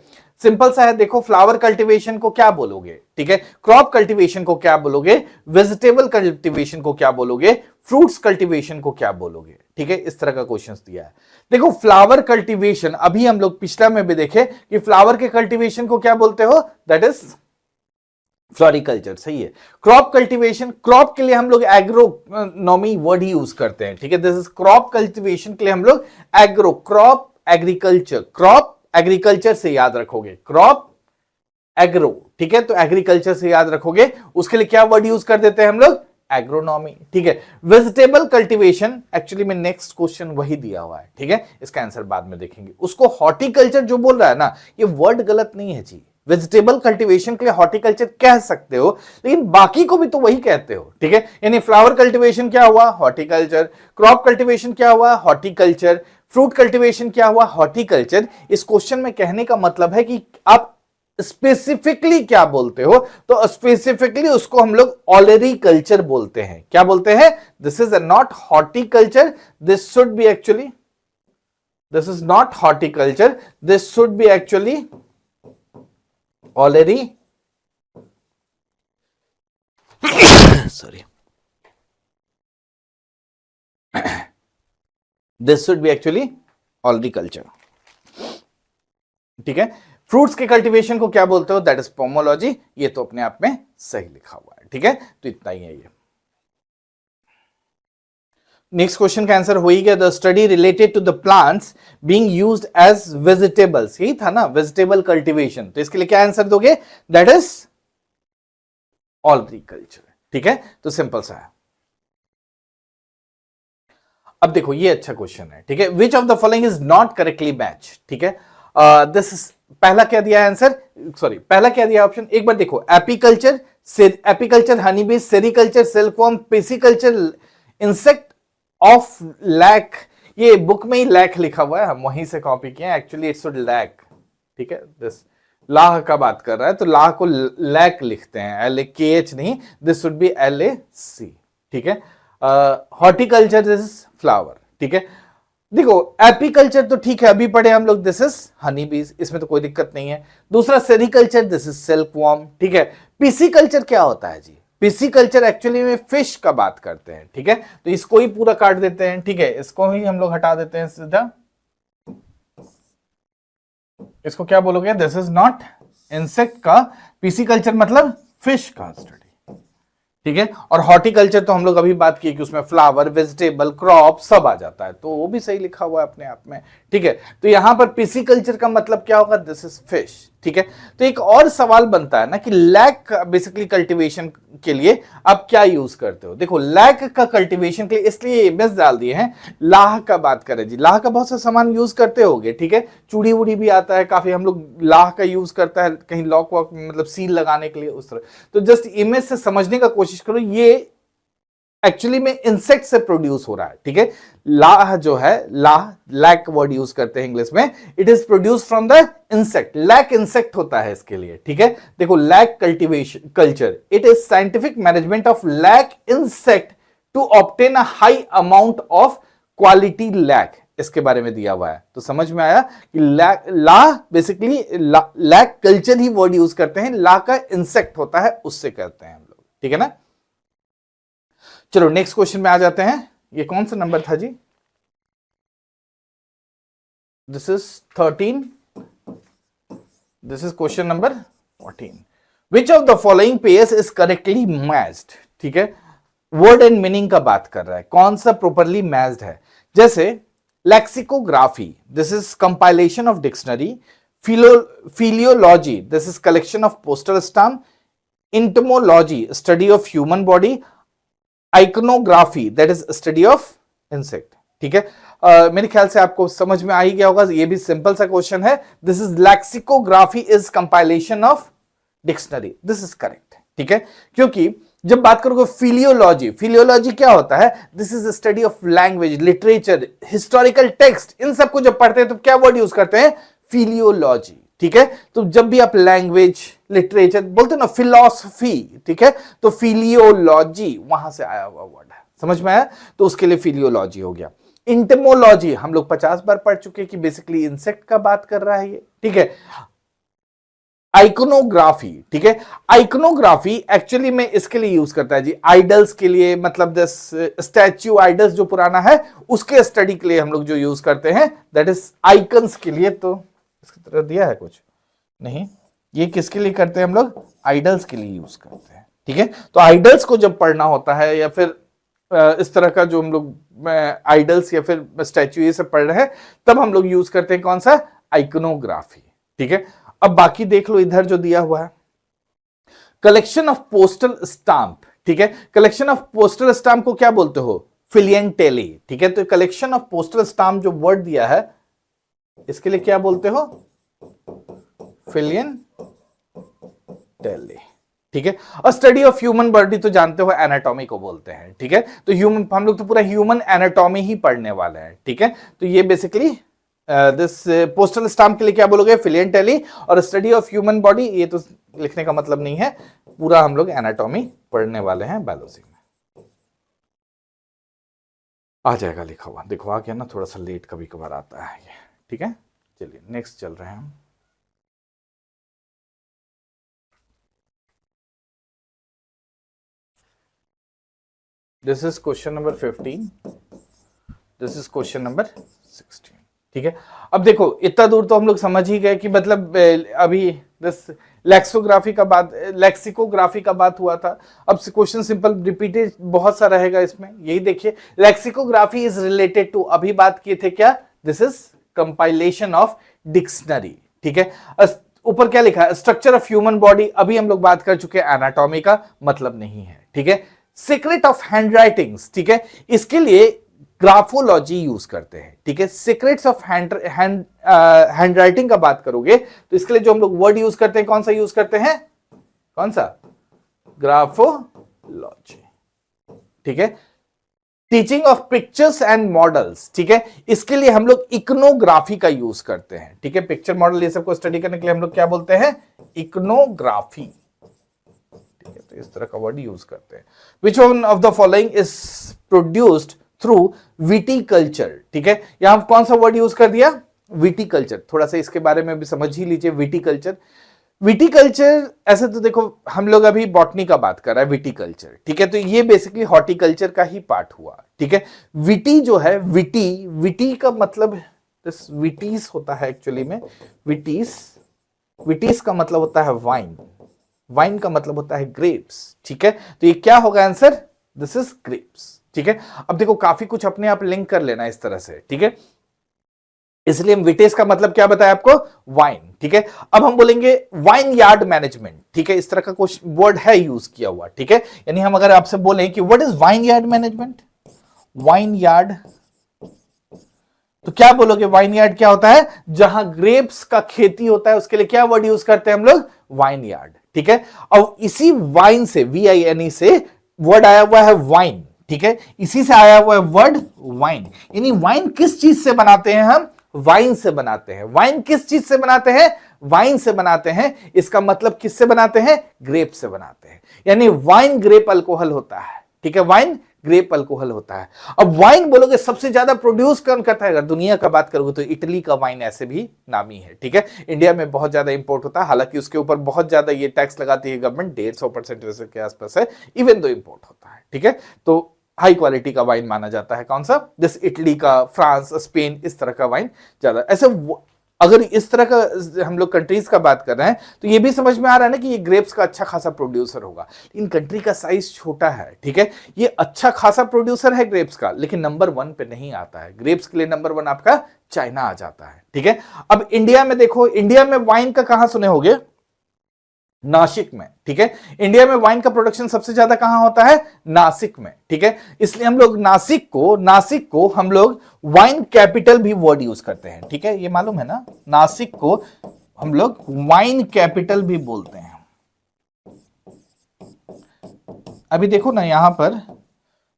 सिंपल सा है, देखो फ्लावर कल्टीवेशन को क्या बोलोगे, ठीक है, क्रॉप कल्टीवेशन को क्या बोलोगे, वेजिटेबल कल्टीवेशन को क्या बोलोगे, फ्रूट्स कल्टीवेशन को क्या बोलोगे, ठीक है, इस तरह का क्वेश्चंस दिया है। देखो फ्लावर कल्टीवेशन, अभी हम लोग पिछला में भी देखे कि फ्लावर के कल्टीवेशन को क्या बोलते हो, दैट इज फ्लोरिकल्चर, सही है। क्रॉप कल्टीवेशन, क्रॉप के लिए हम लोग एग्रोनॉमी वर्ड ही यूज करते हैं, ठीक है, दिस इज क्रॉप कल्टीवेशन के लिए हम लोग agro, crop agriculture, crop agriculture से याद रखोगे, क्रॉप एग्रो, ठीक है, तो एग्रीकल्चर से याद रखोगे, उसके लिए क्या वर्ड यूज कर देते हैं हम लोग, एग्रोनॉमी, ठीक है। वेजिटेबल कल्टीवेशन एक्चुअली में नेक्स्ट क्वेश्चन वही दिया हुआ है, ठीक है, इसका आंसर बाद में देखेंगे। उसको हॉर्टिकल्चर जो बोल रहा है ना, ये वर्ड गलत नहीं है जी, वेजिटेबल कल्टीवेशन के लिए हॉर्टिकल्चर कह सकते हो, लेकिन बाकी को भी तो वही कहते हो, ठीक है, यानी फ्लावर कल्टीवेशन क्या हुआ, हॉर्टिकल्चर, क्रॉप कल्टीवेशन क्या हुआ, हॉर्टिकल्चर, फ्रूट कल्टीवेशन क्या हुआ, हॉर्टिकल्चर। इस क्वेश्चन में कहने का मतलब है कि आप स्पेसिफिकली क्या बोलते हो, तो स्पेसिफिकली उसको हम लोग ऑलरिकल्चर बोलते हैं। क्या बोलते हैं, this is not horticulture, this should be actually, this is not horticulture, this should be actually ऑलरी sorry this should be actually olericulture, ठीक है। फ्रूट्स के कल्टीवेशन को क्या बोलते हो, दैट इज पोमोलॉजी, ये तो अपने आप में सही लिखा हुआ है, ठीक है, तो इतना ही है ये। नेक्स्ट क्वेश्चन का आंसर हो ही गया, the study related to the plants being used as vegetables, यही था ना, वेजिटेबल कल्टीवेशन, तो इसके लिए क्या आंसर दोगे, दैट इज ऑलरिकल्चर, ठीक है, तो सिंपल सा है। अब देखो ये अच्छा क्वेश्चन है, ठीक है, विच of the following is not correctly match, ठीक है, दिस इज, पहला क्या दिया है आंसर, सॉरी पहला क्या दिया ऑप्शन, एक बार देखो, apiculture, apiculture honey bee, sericulture silkworm, pisciculture insect of lac, ये बुक में ही लैक लिखा हुआ है, हम वहीं से कॉपी किए हैं, एक्चुअली इट शुड लैक, ठीक है, दिस लाह का बात कर रहा है तो लाह को लैक लिखते हैं, LAKH नहीं, दिस शुड बी LAC, ठीक है। हॉर्टिकल्चर दिस इज फ्लावर, ठीक है। देखो एपीकल्चर तो ठीक है, अभी पढ़े हम लोग, दिस इज हनी बीज, इसमें तो कोई दिक्कत नहीं है। दूसरा सेरिकल्चर, दिस इज सिल्कवॉर्म, ठीक है। पिसिकल्चर क्या होता है जी, पिसिकल्चर एक्चुअली में फिश का बात करते हैं, ठीक है, तो इसको ही पूरा काट देते हैं, ठीक है, इसको ही हम लोग हटा देते हैं सीधा, इसको क्या बोलोगे, दिस इज नॉट इंसेक्ट का, पिसिकल्चर मतलब फिश का स्टडी, ठीक है। और हॉर्टिकल्चर तो हम लोग अभी बात की कि उसमें फ्लावर, वेजिटेबल, क्रॉप सब आ जाता है, तो वो भी सही लिखा हुआ है अपने आप में, ठीक है। तो यहां पर पिसिकल्चर का मतलब क्या होगा, दिस इज फिश, ठीक है। तो एक और सवाल बनता है ना कि लैक बेसिकली कल्टीवेशन के लिए आप क्या यूज करते हो, देखो लैक का कल्टीवेशन के लिए इसलिए इमेज डाल दिए हैं, लाह का बात करें जी, लाह का बहुत सा सामान यूज करते होगे, ठीक है, चूड़ी वूड़ी भी आता है काफी, हम लोग लाह का यूज करता है कहीं लॉक वॉक मतलब सील लगाने के लिए, उस तरह। तो जस्ट इमेज से समझने का कोशिश करो, ये एक्चुअली में इंसेक्ट से प्रोड्यूस हो रहा है, ठीक है। लाह जो है, लाह लैक वर्ड यूज करते हैं इंग्लिश में, it is produce from the insect, lac insect होता है इसके लिए, ठीक है। देखो lac cultivation culture, it is scientific management of lac insect to obtain a high amount of quality lac, इसके बारे में दिया हुआ है। तो समझ में आया कि लाह बेसिकली लैक कल्चर ही वर्ड यूज करते हैं, लाह का इंसेक्ट होता है उससे करते हैं हम लोग, ठीक है ना। चलो नेक्स्ट क्वेश्चन में आ जाते हैं, ये कौन सा नंबर था जी, this is 13, this is question number 14, which of the following pairs is correctly matched, ठीक है, वर्ड एंड मीनिंग का बात कर रहा है, कौन सा प्रॉपरली मैच्ड है, जैसे lexicography, this is compilation of dictionary, philology, this is collection of postal stamp, entomology, study of human body, iconography, that is study of insect, ठीक है। मेरे ख्याल से आपको समझ में आ ही गया होगा, ये भी सिंपल सा क्वेश्चन है, this is lexicography is compilation of dictionary, this is correct, ठीक है। क्योंकि जब बात करोगे फिलियोलॉजी, फिलियोलॉजी क्या होता है, this is study of language, literature, historical text, इन सबको जब पढ़ते हैं तो क्या वर्ड यूज करते हैं, फिलियोलॉजी, ठीक है। तो जब भी आप लैंग्वेज, लिटरेचर बोलते हैं ना, फिलॉसफी, ठीक है, तो फिलियोलॉजी वहां से आया हुआ वर्ड है, समझ में आया, तो उसके लिए फिलियोलॉजी हो गया। इंटमोलॉजी हम लोग 50 बार पढ़ चुके कि बेसिकली इंसेक्ट का बात कर रहा है ये, ठीक है। आइकोनोग्राफी, ठीक है। आइकोनोग्राफी एक्चुअली में इसके लिए यूज करता है जी, आइडल्स के लिए, मतलब दिस स्टैच्यू आइडल्स जो पुराना है उसके स्टडी के लिए हम लोग जो यूज करते हैं, दैट इज आइकन्स के लिए। तो इसकी तरह दिया है कुछ नहीं, ये किसके लिए करते हैं हम लोग, आइडल्स के लिए यूज करते हैं, ठीक है। तो आइडल्स को जब पढ़ना होता है या फिर इस तरह का जो हम लोग आइडल्स या फिर स्टैच्यू ये सब पढ़ रहे हैं, तब हम लोग यूज करते हैं कौन सा, आइकोनोग्राफी, ठीक है। अब बाकी देख लो, इधर जो दिया हुआ है कलेक्शन ऑफ पोस्टल स्टाम्प, ठीक है। कलेक्शन ऑफ पोस्टल स्टाम्प को क्या बोलते हो, फिलियंटेली, ठीक है। तो कलेक्शन ऑफ पोस्टल स्टाम्प जो वर्ड दिया है इसके लिए क्या बोलते हो, फिलियंटेली, ठीक है। और स्टडी ऑफ ह्यूमन बॉडी तो जानते हो एनाटॉमी को बोलते हैं, ठीक है। तो ह्यूमन, हम लोग तो पूरा ह्यूमन एनाटॉमी ही पढ़ने वाले हैं, ठीक है। तो ये बेसिकली दिस पोस्टल स्टाम्प के लिए क्या बोलोगे, फिलियंटेली। और स्टडी ऑफ ह्यूमन बॉडी, ये तो लिखने का मतलब नहीं है, पूरा हम लोग एनाटॉमी पढ़ने वाले हैं बायोलॉजी में। आ जाएगा लिखा हुआ, देखो आ गया ना, थोड़ा सा लेट कभी कभार आता है ये, ठीक है। चलिए नेक्स्ट चल रहे हैं हम। This is question number 15, this is question number 16, ठीक है। अब देखो इतना दूर तो हम लोग समझ ही गए कि मतलब अभी दिस लेक्सोग्राफी का बात, लेक्सिकोग्राफी का बात हुआ था। अब क्वेश्चन सिंपल रिपीटेड बहुत सा रहेगा इसमें, यही देखिए, लेक्सिकोग्राफी इज रिलेटेड टू, अभी बात किए थे क्या, this is compilation of dictionary, ठीक है। ऊपर क्या लिखा है, स्ट्रक्चर ऑफ ह्यूमन बॉडी, अभी हम लोग बात कर चुके हैं, एनाटॉमी का मतलब नहीं है, ठीक है। सीक्रेट ऑफ हैंडराइटिंग्स, ठीक है, इसके लिए ग्राफोलॉजी यूज करते हैं, ठीक है। सीक्रेट्स ऑफ हैंडराइटिंग का बात करोगे तो इसके लिए जो हम लोग वर्ड यूज करते हैं, कौन सा यूज करते हैं, कौन सा, ग्राफोलॉजी, ठीक है। Teaching of pictures and models, ठीक है, इसके लिए हम लोग इकोनोग्राफी का यूज करते हैं, ठीक है। पिक्चर मॉडल ये सबको स्टडी करने के लिए हम लोग क्या बोलते हैं, इकोनोग्राफी, तो इस तरह का वर्ड यूज करते हैं। Which one of the following is produced through viticulture, ठीक है। यहां कौन सा वर्ड यूज कर दिया, विटीकल्चर। थोड़ा सा इसके बारे में भी समझ ही लीजिए, विटीकल्चर। विटीकल्चर ऐसे तो देखो हम लोग अभी बॉटनी का बात कर रहा है, विटीकल्चर, ठीक है। तो ये बेसिकली हॉर्टिकल्चर का ही पार्ट हुआ, ठीक है। विटी जो है, विटी, विटी का मतलब विटीस होता है एक्चुअली में, विटीस, विटीस का मतलब होता है वाइन, वाइन का मतलब होता है ग्रेप्स, ठीक है। तो ये क्या होगा आंसर, दिस इज ग्रेप्स, ठीक है। अब देखो काफी कुछ अपने आप लिंक कर लेना इस तरह से, ठीक है। इसलिए हम विटेस का मतलब क्या बताया आपको, वाइन, ठीक है। अब हम बोलेंगे वाइन यार्ड मैनेजमेंट, ठीक है, इस तरह का कुछ वर्ड है यूज किया हुआ, ठीक है। यानी हम अगर आपसे बोलें कि what is wine yard management, wine yard, तो क्या बोलोगे, वाइन यार्ड क्या होता है, जहां ग्रेप्स का खेती होता है उसके लिए क्या वर्ड यूज करते हैं हम लोग, वाइन यार्ड, ठीक है। और इसी वाइन से, VINE से वर्ड आया हुआ है वाइन, ठीक है, इसी से आया हुआ है वर्ड वाइन। यानी वाइन किस चीज से बनाते हैं हम, वाइन से बनाते हैं। वाइन किस चीज से बनाते हैं, वाइन से बनाते हैं। इसका मतलब किससे बनाते हैं, ग्रेप से बनाते हैं। यानी वाइन ग्रेप अल्कोहल होता है, ठीक है, वाइन ग्रेप अल्कोहल होता है। अब वाइन बोलोगे सबसे ज्यादा प्रोड्यूस कौन करता है, अगर दुनिया का बात करोगे तो इटली का वाइन ऐसे भी नामी है, ठीक है। इंडिया में बहुत ज्यादा इंपोर्ट होता है, हालांकि उसके ऊपर बहुत ज्यादा ये टैक्स लगाती है गवर्नमेंट, 150% के आसपास है, इवन दो इंपोर्ट होता है, ठीक है। तो हाई क्वालिटी का वाइन माना जाता है कौन सा, जैसे इटली का, फ्रांस, स्पेन, इस तरह का वाइन ज्यादा। ऐसे अगर इस तरह का हम लोग कंट्रीज का बात कर रहे हैं तो ये भी समझ में आ रहा है ना कि ये ग्रेप्स का अच्छा खासा प्रोड्यूसर होगा, लेकिन कंट्री का साइज छोटा है, ठीक है। ये अच्छा खासा प्रोड्यूसर है ग्रेप्स का, लेकिन नंबर 1 पे नहीं आता है। ग्रेप्स के लिए नंबर 1 आपका चाइना आ जाता है, ठीक है। अब इंडिया में देखो, इंडिया में वाइन का कहां सुने होगे, नासिक में, ठीक है। इंडिया में वाइन का प्रोडक्शन सबसे ज्यादा कहां होता है, नासिक में, ठीक है। इसलिए हम लोग नासिक को हम लोग वाइन कैपिटल भी वर्ड यूज करते हैं, ठीक है, ये मालूम है ना, नासिक को हम लोग वाइन कैपिटल भी बोलते हैं। अभी देखो ना यहां पर,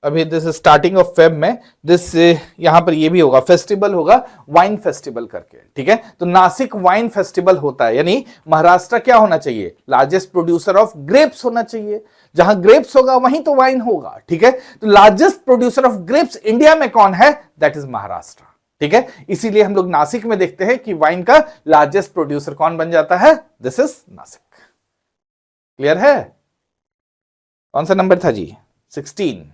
अभी दिस स्टार्टिंग ऑफ फेब में दिस यहां पर ये भी होगा, फेस्टिवल होगा, वाइन फेस्टिवल करके, ठीक है। तो नासिक वाइन फेस्टिवल होता है, यानी महाराष्ट्र क्या होना चाहिए, लार्जेस्ट प्रोड्यूसर ऑफ ग्रेप्स होना चाहिए। जहां ग्रेप्स होगा वहीं तो वाइन होगा, ठीक है। तो largest producer of grapes India में कौन है, दैट इज महाराष्ट्र, ठीक है, इसीलिए हम लोग नासिक में देखते हैं कि वाइन का लार्जेस्ट प्रोड्यूसर कौन बन जाता है, दिस इज नासिक। क्लियर है? कौन सा नंबर था जी? 16।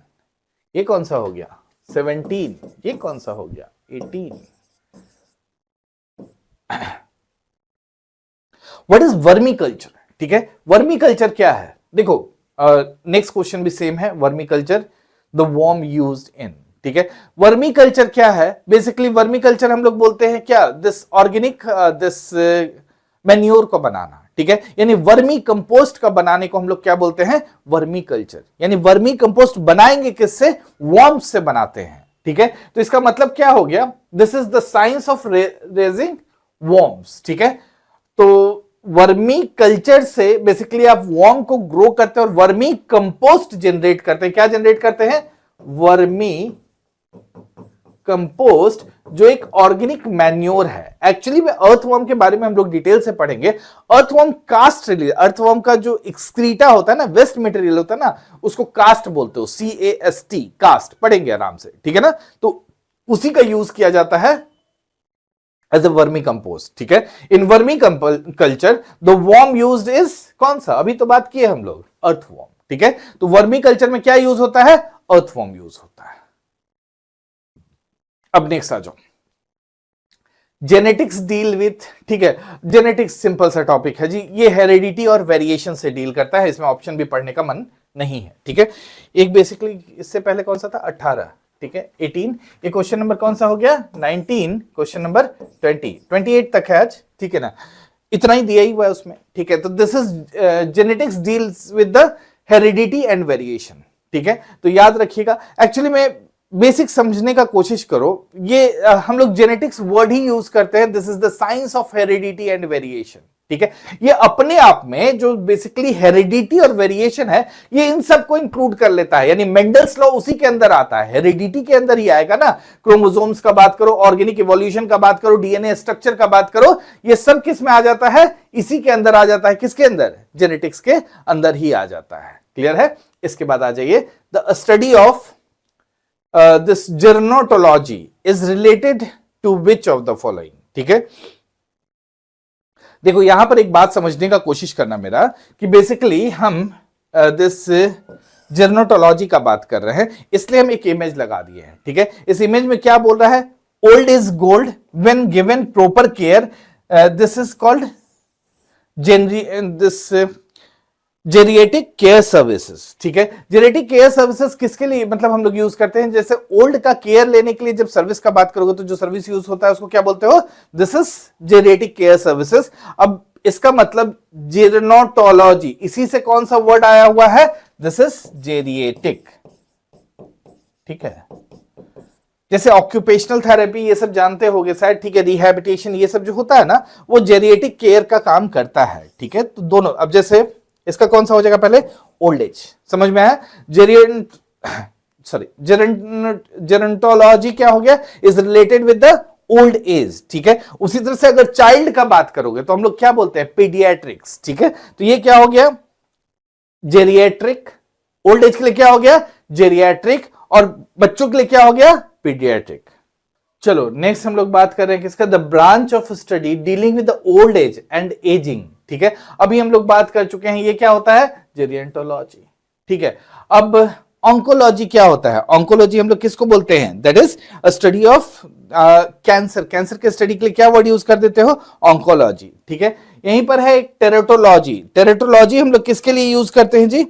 ये कौन सा हो गया? 17। ये कौन सा हो गया? 18। What is vermi culture? ठीक है, वर्मी कल्चर क्या है? देखो नेक्स्ट क्वेश्चन भी सेम है, vermi culture the worm used in. ठीक है, वर्मी कल्चर क्या है? बेसिकली वर्मी कल्चर हम लोग बोलते हैं क्या, दिस ऑर्गेनिक दिस मैन्योर को बनाना। ठीक है, यानी वर्मी कंपोस्ट का बनाने को हम लोग क्या बोलते हैं? Vermi culture. यानी वर्मी कंपोस्ट बनाएंगे किससे? वर्म्स से बनाते हैं। ठीक है, तो इसका मतलब क्या हो गया? This is the science of raising worms. ठीक है, तो वर्मी कल्चर से बेसिकली आप वर्म को ग्रो करते हैं और वर्मी कंपोस्ट जनरेट करते हैं। क्या जनरेट करते हैं? वर्मी कंपोस्ट, जो एक ऑर्गेनिक मैन्योर है। एक्चुअली में अर्थवर्म के बारे में हम लोग डिटेल से पढ़ेंगे। अर्थवर्म कास्ट रिलीज, अर्थवर्म का जो एक्सक्रीटा होता है ना, वेस्ट मटेरियल होता है ना, उसको कास्ट बोलते हो, CAST, कास्ट। पढ़ेंगे आराम से, ठीक है ना। तो उसी का यूज किया जाता है एज ए वर्मी कंपोस्ट। ठीक है, in vermiculture the worm used is कौन सा? अभी तो बात की है हम लोग, अर्थवर्म। ठीक है, तो वर्मी कल्चर में क्या यूज होता है? अर्थवर्म यूज होता है। अब नेक्स्ट आ जाओ, जेनेटिक्स डील विथ। ठीक है, जेनेटिक्स सिंपल सा टॉपिक है जी, ये हेरिडिटी और वेरिएशन से डील करता है। इसमें ऑप्शन भी पढ़ने का मन नहीं है। ठीक है, एक बेसिकली इससे पहले कौन सा था? 18। ठीक है, 18। ये क्वेश्चन नंबर कौन सा हो गया? 19। क्वेश्चन नंबर 20, 28 तक है आज। ठीक है ना, इतना ही दिया ही हुआ है उसमें। ठीक है, तो this is genetics deals with the heredity and variation. ठीक है, तो याद रखिएगा। एक्चुअली में बेसिक समझने का कोशिश करो। ये हम लोग जेनेटिक्स वर्ड ही यूज करते हैं, this is the science of heredity and variation. ठीक है, ये अपने आप में जो बेसिकली हेरिडिटी और वेरिएशन है, ये इन सबको इंक्लूड कर लेता है। यानी मेंडल्स लॉ उसी के अंदर आता है, हेरिडिटी के अंदर ही आएगा ना। क्रोमोसोम्स का बात करो, ऑर्गेनिक इवोल्यूशन का बात करो, डीएनए स्ट्रक्चर का बात करो, ये सब किस में आ जाता है? इसी के अंदर आ जाता है। किसके अंदर? जेनेटिक्स के अंदर ही आ जाता है। क्लियर है? इसके बाद आ जाइए, the study of this gerontology is related to which of the following? ठीक है, देखो यहां पर एक बात समझने का कोशिश करना मेरा, कि बेसिकली हम दिस जेरोनोटोलॉजी का बात कर रहे हैं, इसलिए हम एक इमेज लगा दिए हैं। ठीक है, इस इमेज में क्या बोल रहा है? Old is gold when given proper care, this is called this geriatric care services. ठीक है, जेरिएटिक केयर सर्विसेज किसके लिए मतलब हम लोग यूज करते हैं? जैसे ओल्ड का केयर लेने के लिए जब सर्विस का बात करोगे तो जो सर्विस यूज होता है उसको क्या बोलते हो? This is geriatric care services. अब इसका मतलब जेरोनोटोलॉजी, इसी से कौन सा वर्ड आया हुआ है? This is geriatric. ठीक है, जैसे ऑक्यूपेशनल थेरेपी ये सब जानते होगे शायद। ठीक है, रिहैबिलिटेशन ये सब जो होता है ना, वो जेरिएटिक केयर का काम करता है। ठीक है, तो दोनों, अब जैसे इसका कौन सा हो जाएगा पहले? Old age. समझ में आया? जेरोंटोलॉजी क्या हो गया? Is related with the old age. ठीक है, उसी तरह से अगर चाइल्ड का बात करोगे तो हम लोग क्या बोलते हैं? पीडियाट्रिक्स। ठीक है, तो ये क्या हो गया? जेरियाट्रिक। ओल्ड एज के लिए क्या हो गया? जेरियाट्रिक। और बच्चों के लिए क्या हो गया? पीडियाट्रिक। चलो नेक्स्ट हम लोग बात कर रहे हैं किसका? The branch of study dealing with the old age and ageing. ठीक है, अभी हम लोग बात कर चुके हैं, ये क्या होता है? जेरिएंटोलॉजी। ठीक है, अब ऑन्कोलॉजी क्या होता है? ऑन्कोलॉजी हम लोग किसको बोलते हैं? That is a study of cancer. Cancer के स्टडी के लिए क्या वर्ड यूज कर देते हो? ऑन्कोलॉजी। ठीक है, यहीं पर है एक टेरेटोलॉजी। टेरेटोलॉजी हम लोग किसके लिए यूज करते हैं जी?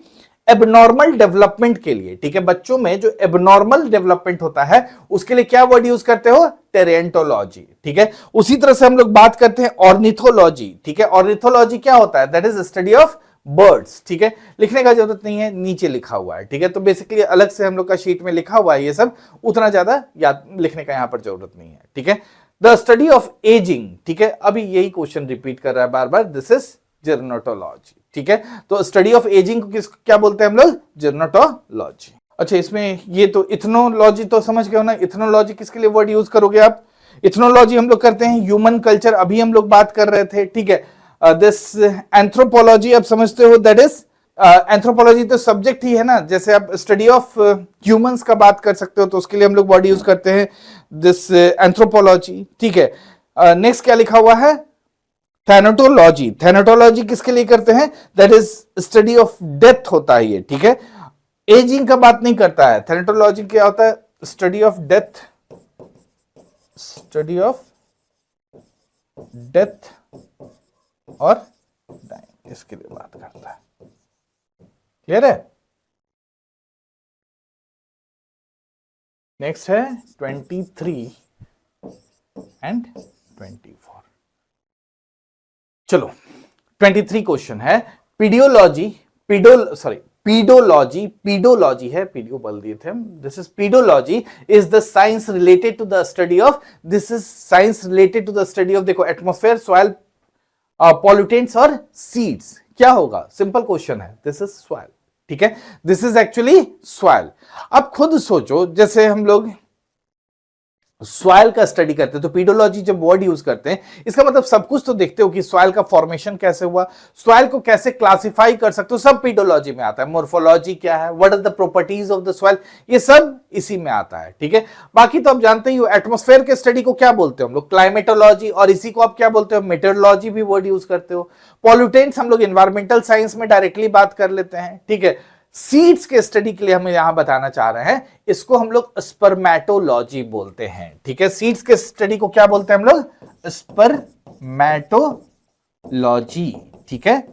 एबनॉर्मल डेवलपमेंट के लिए। ठीक है, बच्चों में जो एबनॉर्मल डेवलपमेंट होता है उसके लिए क्या वर्ड यूज करते हो? टेरेंटोलॉजी। ठीक है, उसी तरह से हम लोग बात करते हैं ऑर्निथोलॉजी। ठीक है, ऑर्निथोलॉजी क्या होता है? That is study of birds. ठीक है, लिखने का जरूरत नहीं है, नीचे लिखा हुआ है। ठीक है, तो बेसिकली अलग से हम लोग का शीट में लिखा हुआ है, ये सब उतना ज्यादा याद लिखने का यहां पर जरूरत नहीं है। ठीक है, द स्टडी ऑफ एजिंग। ठीक है, अभी यही क्वेश्चन रिपीट कर रहा है बार बार, दिस इज जेरोनोटोलॉजी। ठीक है, तो स्टडी ऑफ एजिंग को किस क्या बोलते हैं हम लोग? जेरोनोटोलॉजी। अच्छा, इसमें ये तो इथनोलॉजी तो समझ गए हो ना? इथनोलॉजी किसके लिए वर्ड यूज करोगे आप? इथनोलॉजी हम लोग करते हैं ह्यूमन कल्चर, अभी हम लोग बात कर रहे थे। ठीक है, दिस एंथ्रोपोलॉजी आप समझते हो, दैट इज एंथ्रोपोलॉजी तो सब्जेक्ट ही है ना, जैसे आप स्टडी ऑफ ह्यूमंस का बात कर सकते हो तो उसके लिए हम लोग वर्ड यूज करते हैं दिस एंथ्रोपोलॉजी, ठीक है। नेक्स्ट क्या लिखा हुआ है, थैनेटोलॉजी। थैनेटोलॉजी किसके लिए करते हैं, that is study of death होता है ये, ठीक है। एजिंग का बात नहीं करता है। थैनेटोलॉजी क्या होता है, study of death, study of death और डाइंग, इसके लिए बात करता है। क्लियर है। नेक्स्ट है 23 एंड 24। चलो 23 क्वेश्चन है, पीडियोलॉजी, पीडोलॉजी है, पीडियो बोल दिए थे हम। This is pedology is the science related to the study of, this is science related to the study of, देखो एटमॉस्फेयर, सॉइल, पॉल्यूटेंट्स और सीड्स। क्या होगा, सिंपल क्वेश्चन है, दिस इज सॉइल, ठीक है, दिस इज एक्चुअली सॉइल। अब खुद सोचो, जैसे हम लोग सॉइल का स्टडी करते हैं तो पीडोलॉजी जब वर्ड यूज करते हैं, इसका मतलब सब कुछ तो देखते हो कि सॉइल का फॉर्मेशन कैसे हुआ, सॉइल को कैसे क्लासिफाई कर सकते हो, सब पीडोलॉजी में आता है। मोर्फोलॉजी क्या है, what are the properties of the soil, ये सब इसी में आता है, ठीक है। बाकी तो आप जानते ही हो, एटमॉस्फेयर के स्टडी को क्या बोलते हो हम लोग, क्लाइमेटोलॉजी, और इसी को आप क्या बोलते हो, मेटेरोलॉजी भी वर्ड यूज करते हो। पॉल्यूटेंट्स हम लोग एनवायरमेंटल साइंस में डायरेक्टली बात कर लेते हैं, ठीक है। सीड्स के स्टडी के लिए हम यहां बताना चाह रहे हैं, इसको हम लोग स्पर्मेटोलॉजी बोलते हैं, ठीक है। सीड्स के स्टडी को क्या बोलते हैं हम लोग, स्पर्मेटोलॉजी, ठीक है।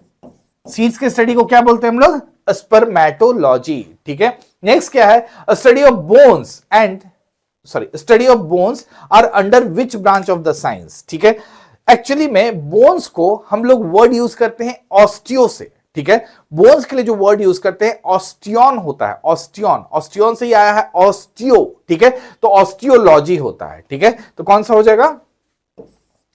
सीड्स के स्टडी को क्या बोलते हैं हम लोग, स्पर्मेटोलॉजी, ठीक है। नेक्स्ट क्या है, study of bones study of bones are under which branch of the science, ठीक है। एक्चुअली में बोन्स को हम लोग वर्ड यूज करते हैं ऑस्टियो से, ठीक है। बोन्स के लिए जो वर्ड यूज करते हैं ऑस्टियन होता है, ऑस्टियन से ही आया है ऑस्टियो, ठीक है। तो ऑस्टियोलॉजी होता है, ठीक है। तो कौन सा हो जाएगा,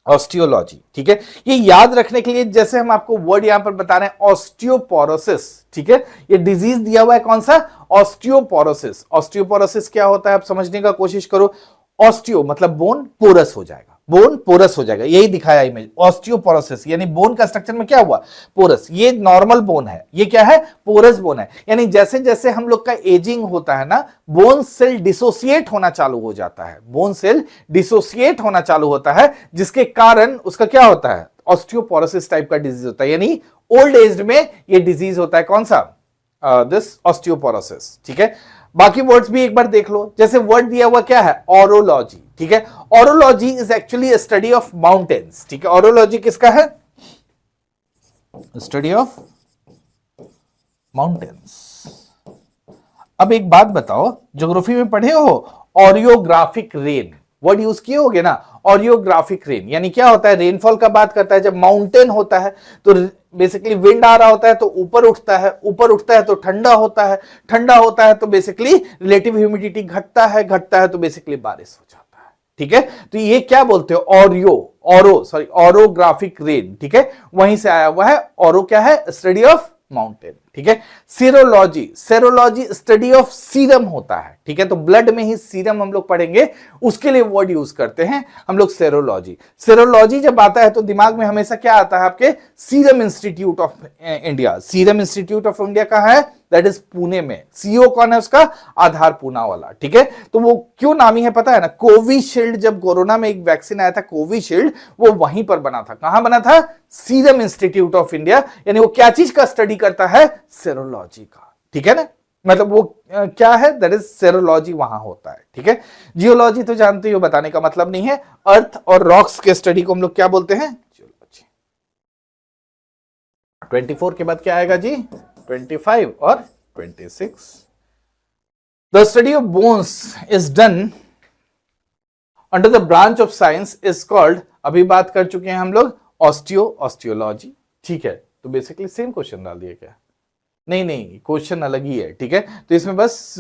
ऑस्टियोलॉजी, ठीक है। ये याद रखने के लिए जैसे हम आपको वर्ड यहां पर बता रहे हैं ऑस्टियोपोरोसिस, ठीक है। ये डिजीज दिया हुआ है कौन सा, ऑस्टियोपोरोसिस। ऑस्टियोपोरोसिस क्या होता है आप समझने का कोशिश करो। ऑस्टियो मतलब बोन, पोरस हो जाएगा, बोन पोरस हो जाएगा, यही दिखाया इमेज। ऑस्टियोपोरोसिस यानी बोन का स्ट्रक्चर में क्या हुआ, पोरस। ये नॉर्मल बोन है, ये क्या है, पोरस बोन है। यानी जैसे जैसे हम लोग का एजिंग होता है ना, बोन सेल डिसोसिएट होना चालू हो जाता है, बोन सेल डिसोसिएट होना चालू होता है, जिसके कारण उसका क्या होता है, ऑस्टियोपोरोसिस टाइप का डिजीज होता है। यानी ओल्ड एज में ये डिजीज होता है, कौन सा, दिस ऑस्टियोपोरोसिस, ठीक है। बाकी वर्ड्स भी एक बार देख लो, जैसे वर्ड दिया हुआ क्या है, ऑरोलॉजी, ठीक है। Orology is actually a study of mountains, ठीक है। ऑरोलॉजी किसका है, स्टडी ऑफ माउंटेन्स। अब एक बात बताओ, ज्योग्राफी में पढ़े हो ऑरियोग्राफिक रेन, वर्ड यूज किए होगे ना, ऑरियोग्राफिक रेन। यानी क्या होता है, रेनफॉल का बात करता है। जब माउंटेन होता है तो बेसिकली विंड आ रहा होता है तो ऊपर उठता है, ऊपर उठता है तो ठंडा होता है, ठंडा होता है तो बेसिकली रिलेटिव ह्यूमिडिटी घटता है, घटता है तो बेसिकली बारिश हो जाता है, ठीक है। तो ये क्या बोलते हो, ऑरोग्राफिक रेन, ठीक है, वहीं से आया हुआ है। ऑरो क्या है, स्टडी ऑफ माउंटेन, ठीक है। Serology, serology study of serum होता है, ठीक है। तो ब्लड में ही सीरम हम लोग पढ़ेंगे, उसके लिए वर्ड यूज करते हैं हम लोग सेरोलॉजी। सेरोलॉजी जब आता है तो दिमाग में हमेशा क्या आता है आपके, serum institute of India. Serum institute of India कहां है, दैट इज पुणे में। सीईओ कौन है उसका, आधार पूना वाला, ठीक है। तो वो क्यों नामी है पता है ना, कोविशील्ड, जब कोरोना में एक वैक्सीन आया था कोविशील्ड, वो वहीं पर बना था। कहां बना था, सीरम इंस्टीट्यूट ऑफ इंडिया। यानी वो क्या चीज का स्टडी करता है, सेरोलॉजी का, ठीक है ना। मतलब वो क्या है, दैट इज सेरोलॉजी वहां होता है, ठीक है। जियोलॉजी तो जानते हो, बताने का मतलब नहीं है। अर्थ और रॉक्स के स्टडी को हम लोग क्या बोलते हैं, जियोलॉजी। 24 के बाद क्या आएगा जी, 25 और 26। The study of bones is done under the branch of science is called, अभी बात कर चुके हैं हम लोग, ऑस्टियोलॉजी, ठीक है। तो बेसिकली सेम क्वेश्चन डाल दिया क्या, नहीं क्वेश्चन अलग ही है, ठीक है। तो इसमें बस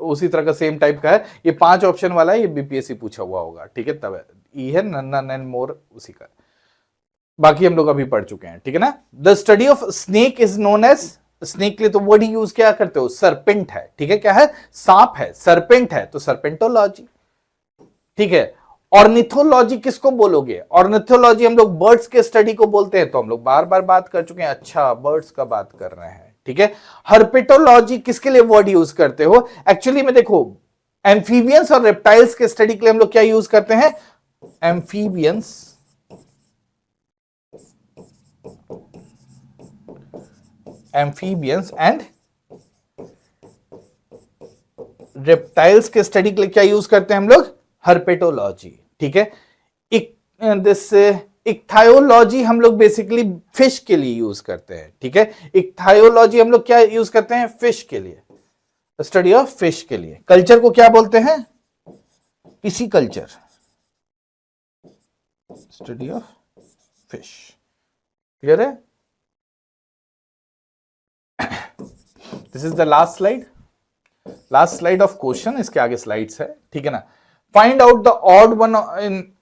उसी तरह का सेम टाइप का है, ये 5 ऑप्शन वाला है, ये बीपीएससी पूछा हुआ होगा, ठीक है। तब ई है नन एंड मोर उसी का, बाकी हम लोग अभी पढ़ चुके हैं, ठीक है ना। The study of snake is known as, snake के लिए तो वर्ड ही यूज क्या करते हो, सरपेंट है, ठीक है। क्या है, सांप है, सरपेंट है तो सरपेंटोलॉजी, ठीक है। ऑर्निथोलॉजी किसको बोलोगे, ऑर्निथोलॉजी हम लोग बर्ड्स के स्टडी को बोलते हैं। तो हम लोग बार बार बात कर चुके हैं, अच्छा बर्ड्स का बात कर रहे हैं, ठीक है। हर्पेटोलॉजी किसके लिए वर्ड यूज करते हो? एक्चुअली में देखो, एम्फीबियंस और रेप्टाइल्स के स्टडी के लिए हम लोग क्या यूज करते हैं? एम्फीबियंस एंड रेप्टाइल्स के स्टडी के लिए क्या यूज करते हैं हम लोग? हर्पेटोलॉजी, ठीक है। दिस इक्थायोलॉजी हम लोग बेसिकली फिश के लिए यूज करते हैं, ठीक है। इक्थायोलॉजी हम लोग क्या यूज करते हैं? फिश के लिए, स्टडी ऑफ फिश के लिए। कल्चर को क्या बोलते हैं? Pisciculture, study of fish. Clear है? This is the last slide of question. इसके आगे स्लाइड्स है, ठीक है ना। Find out the odd one in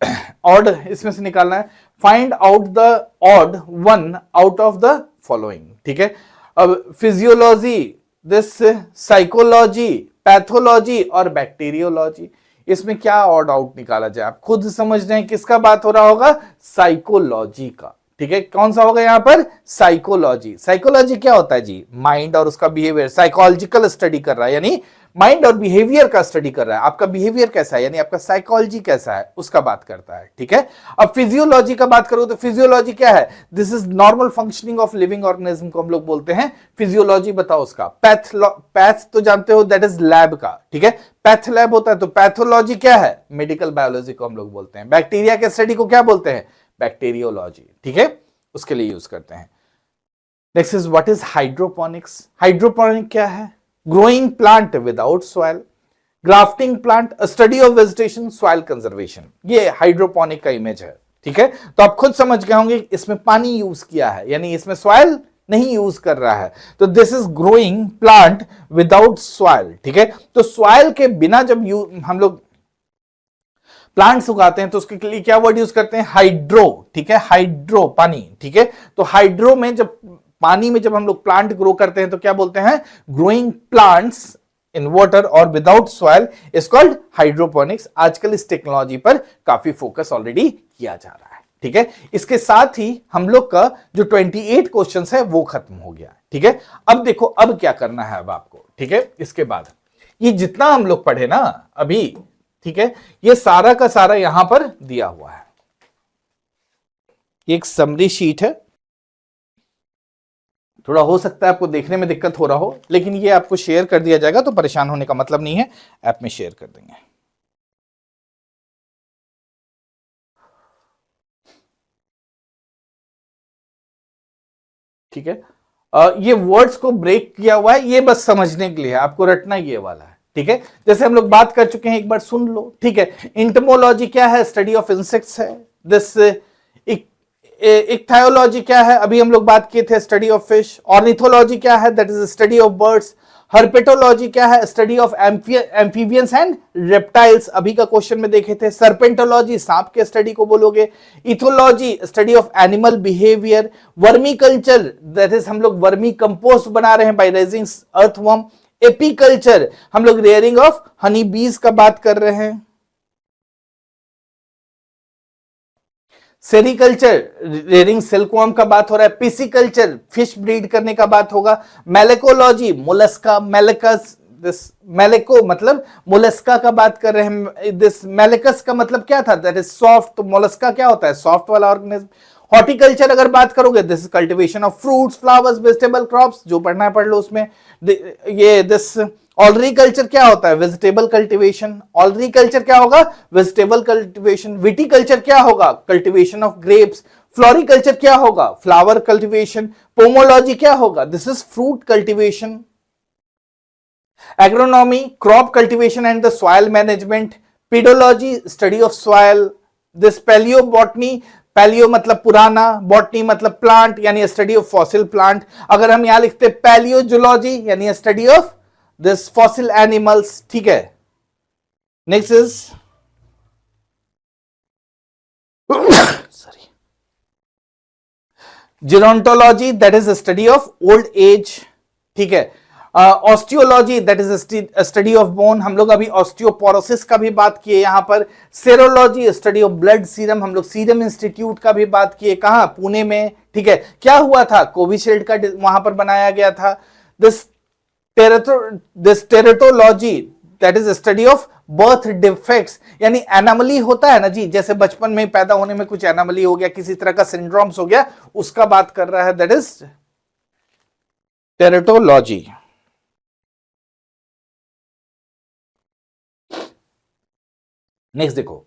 odd, इसमें से निकालना है। Find out the odd one out of the following, ठीक है। अब फिजियोलॉजी, दिस साइकोलॉजी, पैथोलॉजी और बैक्टीरियोलॉजी, इसमें क्या ऑड आउट निकाला जाए? आप खुद समझ रहे हैं किसका बात हो रहा होगा? साइकोलॉजी का, ठीक है। कौन सा होगा यहां पर? साइकोलॉजी। साइकोलॉजी क्या होता है जी? माइंड और उसका बिहेवियर, साइकोलॉजिकल स्टडी कर रहा है, यानी माइंड और बिहेवियर का स्टडी कर रहा है। आपका बिहेवियर कैसा है, यानी आपका साइकोलॉजी कैसा है, उसका बात करता है, ठीक है। अब फिजियोलॉजी का बात करो तो फिजियोलॉजी क्या है? This is normal functioning of living organism को हम लोग बोलते हैं फिजियोलॉजी। बताओ उसका। पैथ तो जानते हो, दैट इज लैब का, ठीक है। पैथ लैब होता है। तो पैथोलॉजी क्या है? मेडिकल बायोलॉजी को हम लोग बोलते हैं। बैक्टीरिया के स्टडी को क्या बोलते हैं? बैक्टीरियोलॉजी, ठीक है, उसके लिए यूज करते हैं। Next is what is hydroponics? Hydroponic क्या है? Growing plant without soil, grafting plant, study of vegetation, soil conservation, ये हाइड्रोपोनिक का इमेज है, ठीक है। तो आप खुद समझ गए होंगे इसमें पानी यूज किया है, यानी इसमें सॉइल नहीं यूज कर रहा है। तो this is growing plant without soil, ठीक है। तो सॉइल के बिना जब हम लोग प्लांट्स उगाते हैं तो उसके लिए क्या वर्ड यूज करते हैं? हाइड्रो, ठीक है। हाइड्रो, पानी, ठीक है। तो हाइड्रो में जब पानी में जब हम लोग प्लांट ग्रो करते हैं तो क्या बोलते हैं? ग्रोइंग प्लांट्स इन वाटर और without soil is called hydroponics. आजकल इस टेक्नोलॉजी पर काफी फोकस ऑलरेडी किया जा रहा है, ठीक है। इसके साथ ही हम लोग का जो 28 क्वेश्चंस है वो खत्म हो गया, ठीक है। अब देखो, अब क्या करना है अब आपको, ठीक है। इसके बाद ये जितना हम लोग पढ़े ना अभी, ठीक है, ये सारा का सारा यहां पर दिया हुआ है। एक समरी शीट है, थोड़ा हो सकता है आपको देखने में दिक्कत हो रहा हो, लेकिन ये आपको शेयर कर दिया जाएगा, तो परेशान होने का मतलब नहीं है, ऐप में शेयर कर देंगे। ठीक है। ये वर्ड्स को ब्रेक किया हुआ है, ये बस समझने के लिए, आपको रटना ये वाला है, ठीक है। जैसे हम लोग बात कर चुके हैं, एक बार सुन लो, ठीक है। इंटमोलॉजी क्या है? स्टडी ऑफ इंसेक्ट्स है। दिस इक्थायोलॉजी क्या है? अभी हम लोग बात किए थे, स्टडी ऑफ फिश। ऑर्निथोलॉजी क्या है? That is study of birds. Herpetology क्या है? Study of amphibians and reptiles, अभी का क्वेश्चन में देखे थे। सर्पेंटोलॉजी सांप के स्टडी को बोलोगे। Ethology study of animal behaviour. Vermi culture, that is हम लोग वर्मी कंपोस्ट बना रहे हैं बाय रेजिंग अर्थवर्म। एपीकल्चर, हम लोग रेयरिंग ऑफ हनी बीज का बात कर रहे हैं। सेरिकल्चर, रेयरिंग सिल्कवर्म का बात हो रहा है। पिसिकल्चर, फिश ब्रीड करने का बात होगा। मेलेकोलॉजी, मोलस्का, मेलेकस, दिस मेलेको मतलब मोलस्का का बात कर रहे हैं। दिस मेलेकस का मतलब क्या था? That is soft. तो मोलस्का क्या होता है? सॉफ्ट वाला ऑर्गेनिज्म। हॉर्टिकल्चर अगर बात करोगे, this is cultivation of fruits, flowers, vegetable crops, जो पढ़ना है पढ़ लो उसमें। ये दिस ऑलरीकल्चर क्या होता है? Vegetable cultivation. ऑलरीकल्चर क्या होगा? Vegetable cultivation. विटिकल्चर क्या होगा? Cultivation of grapes. फ्लोरिकल्चर क्या होगा? Flower cultivation. पोमोलॉजी क्या होगा? This is fruit cultivation. Agronomy, crop cultivation and the soil management. Pedology, study of soil. This paleo botany, paleo मतलब पुराना, बॉटनी मतलब प्लांट, यानी स्टडी ऑफ फॉसिल प्लांट। अगर हम यहां लिखते पैलियोजोलॉजी, यानी study of this fossil animals, ठीक है। Next is sorry gerontology, that is study of old age, ठीक है। Osteology that is study of bone, हम लोग अभी ऑस्टियोपोरोसिस का भी बात किए यहाँ पर। Serology study of blood serum, हम लोग सीरम इंस्टीट्यूट का भी बात किए, कहाँ, पुणे में, ठीक है। क्या हुआ था, कोविशील्ड का वहां पर बनाया गया था। This teratology that is study of birth defects, यानी एनामली होता है ना जी, जैसे बचपन में पैदा होने में कुछ एनामली हो गया, किसी तरह का सिंड्रोम्स हो गया, उसका बात कर रहा है, दैट इज टेरेटोलॉजी। नेक्स्ट देखो,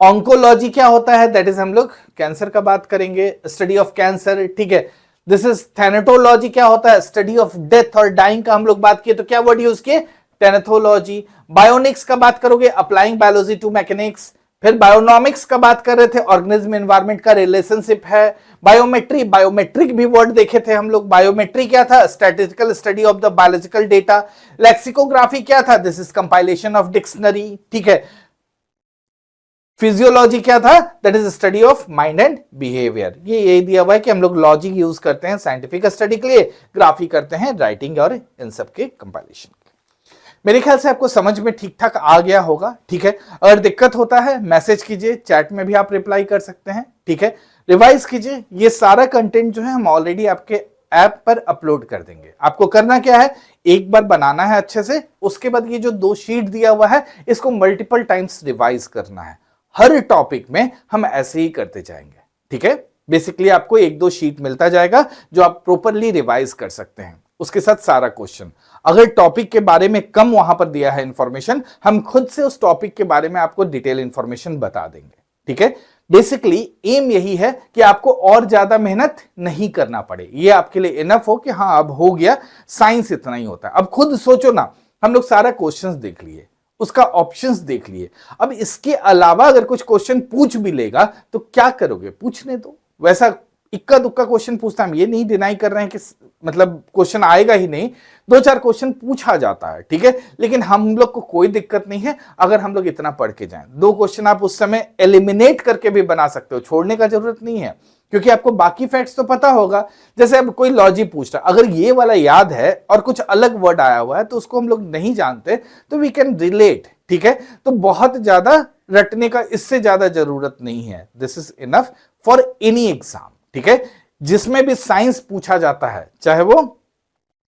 ऑन्कोलॉजी क्या होता है, दैट इज हम लोग कैंसर का बात करेंगे, स्टडी ऑफ कैंसर, ठीक है। दिस इज थैनेटोलॉजी, क्या होता है, स्टडी ऑफ डेथ और डाइंग का हम लोग बात किए, तो क्या वर्ड यूज किए, टेनेथोलॉजी। बायोनिक्स का बात करोगे, अप्लाइंग बायोलॉजी टू मैकेनिक्स। फिर बायोनॉमिक्स का बात कर रहे थे, ऑर्गेनिज्म एनवायरमेंट का रिलेशनशिप है। बायोमेट्री, बायोमेट्रिक भी वर्ड देखे थे हम लोग। बायोमेट्री क्या था, statistical study of the biological data. Lexicography क्या था, this is compilation of dictionary, ठीक है। फिजियोलॉजी क्या था, that is study of mind and behaviour. ये दिया हुआ है कि हम लोग लॉजिक यूज करते हैं साइंटिफिक स्टडी के लिए, ग्राफी करते हैं राइटिंग और इन सब के कंपाइलेशन। मेरे ख्याल से आपको समझ में ठीक ठाक आ गया होगा, ठीक है। अगर दिक्कत होता है मैसेज कीजिए, चैट में भी आप रिप्लाई कर सकते हैं, ठीक है। रिवाइज कीजिए, ये सारा कंटेंट जो है हम ऑलरेडी आपके ऐप पर अपलोड कर देंगे। आपको करना क्या है, एक बार बनाना है अच्छे से, उसके बाद ये जो 2 शीट दिया हुआ है इसको मल्टीपल टाइम्स रिवाइज करना है। हर टॉपिक में हम ऐसे ही करते जाएंगे, ठीक है। बेसिकली आपको 1-2 शीट मिलता जाएगा जो आप प्रॉपरली रिवाइज कर सकते हैं, उसके साथ सारा क्वेश्चन। अगर टॉपिक के बारे में कम वहां पर दिया है इंफॉर्मेशन, हम खुद से उस टॉपिक के बारे में आपको डिटेल इंफॉर्मेशन बता देंगे, ठीक है। बेसिकली एम यही है कि आपको और ज्यादा मेहनत नहीं करना पड़े, ये आपके लिए इनफ हो कि हाँ अब हो गया, साइंस इतना ही होता है। अब खुद सोचो ना, हम लोग सारा क्वेश्चंस देख लिए, उसका ऑप्शंस देख लिए, अब इसके अलावा अगर कुछ क्वेश्चन पूछ भी लेगा तो क्या करोगे, पूछने दो। वैसा इक्का दुक्का क्वेश्चन पूछता, हम ये नहीं डिनाई कर रहे हैं कि मतलब क्वेश्चन आएगा ही नहीं, 2-4 क्वेश्चन पूछा जाता है, ठीक है। लेकिन हम लोग को कोई दिक्कत नहीं है अगर हम लोग इतना पढ़ के जाएं। 2 क्वेश्चन आप उस समय एलिमिनेट करके भी बना सकते हो, छोड़ने का जरूरत नहीं है, क्योंकि आपको बाकी फैक्ट्स तो पता होगा। जैसे अब कोई लॉजिक पूछ रहा, अगर ये वाला याद है और कुछ अलग वर्ड आया हुआ है तो उसको हम लोग नहीं जानते, तो वी कैन रिलेट, ठीक है। तो बहुत ज्यादा रटने का इससे ज्यादा जरूरत नहीं है, this is enough for any exam, ठीक है। जिसमें भी साइंस पूछा जाता है, चाहे वो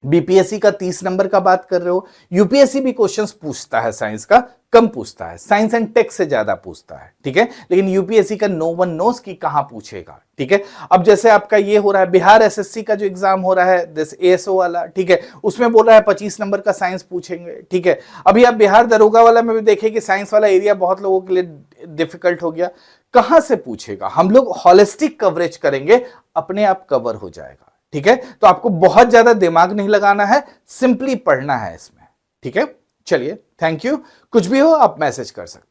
बीपीएससी का 30 नंबर का बात कर रहे हो, यूपीएससी भी क्वेश्चंस पूछता है साइंस का, कम पूछता है, साइंस एंड टेक से ज्यादा पूछता है, ठीक है। लेकिन यूपीएससी का नो वन नोस की कहां पूछेगा, ठीक है। अब जैसे आपका ये हो रहा है बिहार एसएससी का जो एग्जाम हो रहा है, दिस एएसओ वाला, ठीक है, उसमें बोल रहा है 25 नंबर का साइंस पूछेंगे, ठीक है। अभी आप बिहार दरोगा वाला में भी देखें कि साइंस वाला एरिया बहुत लोगों के लिए डिफिकल्ट हो गया, कहां से पूछेगा। हम लोग हॉलिस्टिक कवरेज करेंगे, अपने आप कवर हो जाएगा, ठीक है। तो आपको बहुत ज्यादा दिमाग नहीं लगाना है, सिंपली पढ़ना है इसमें, ठीक है। चलिए, थैंक यू। कुछ भी हो आप मैसेज कर सकते हैं।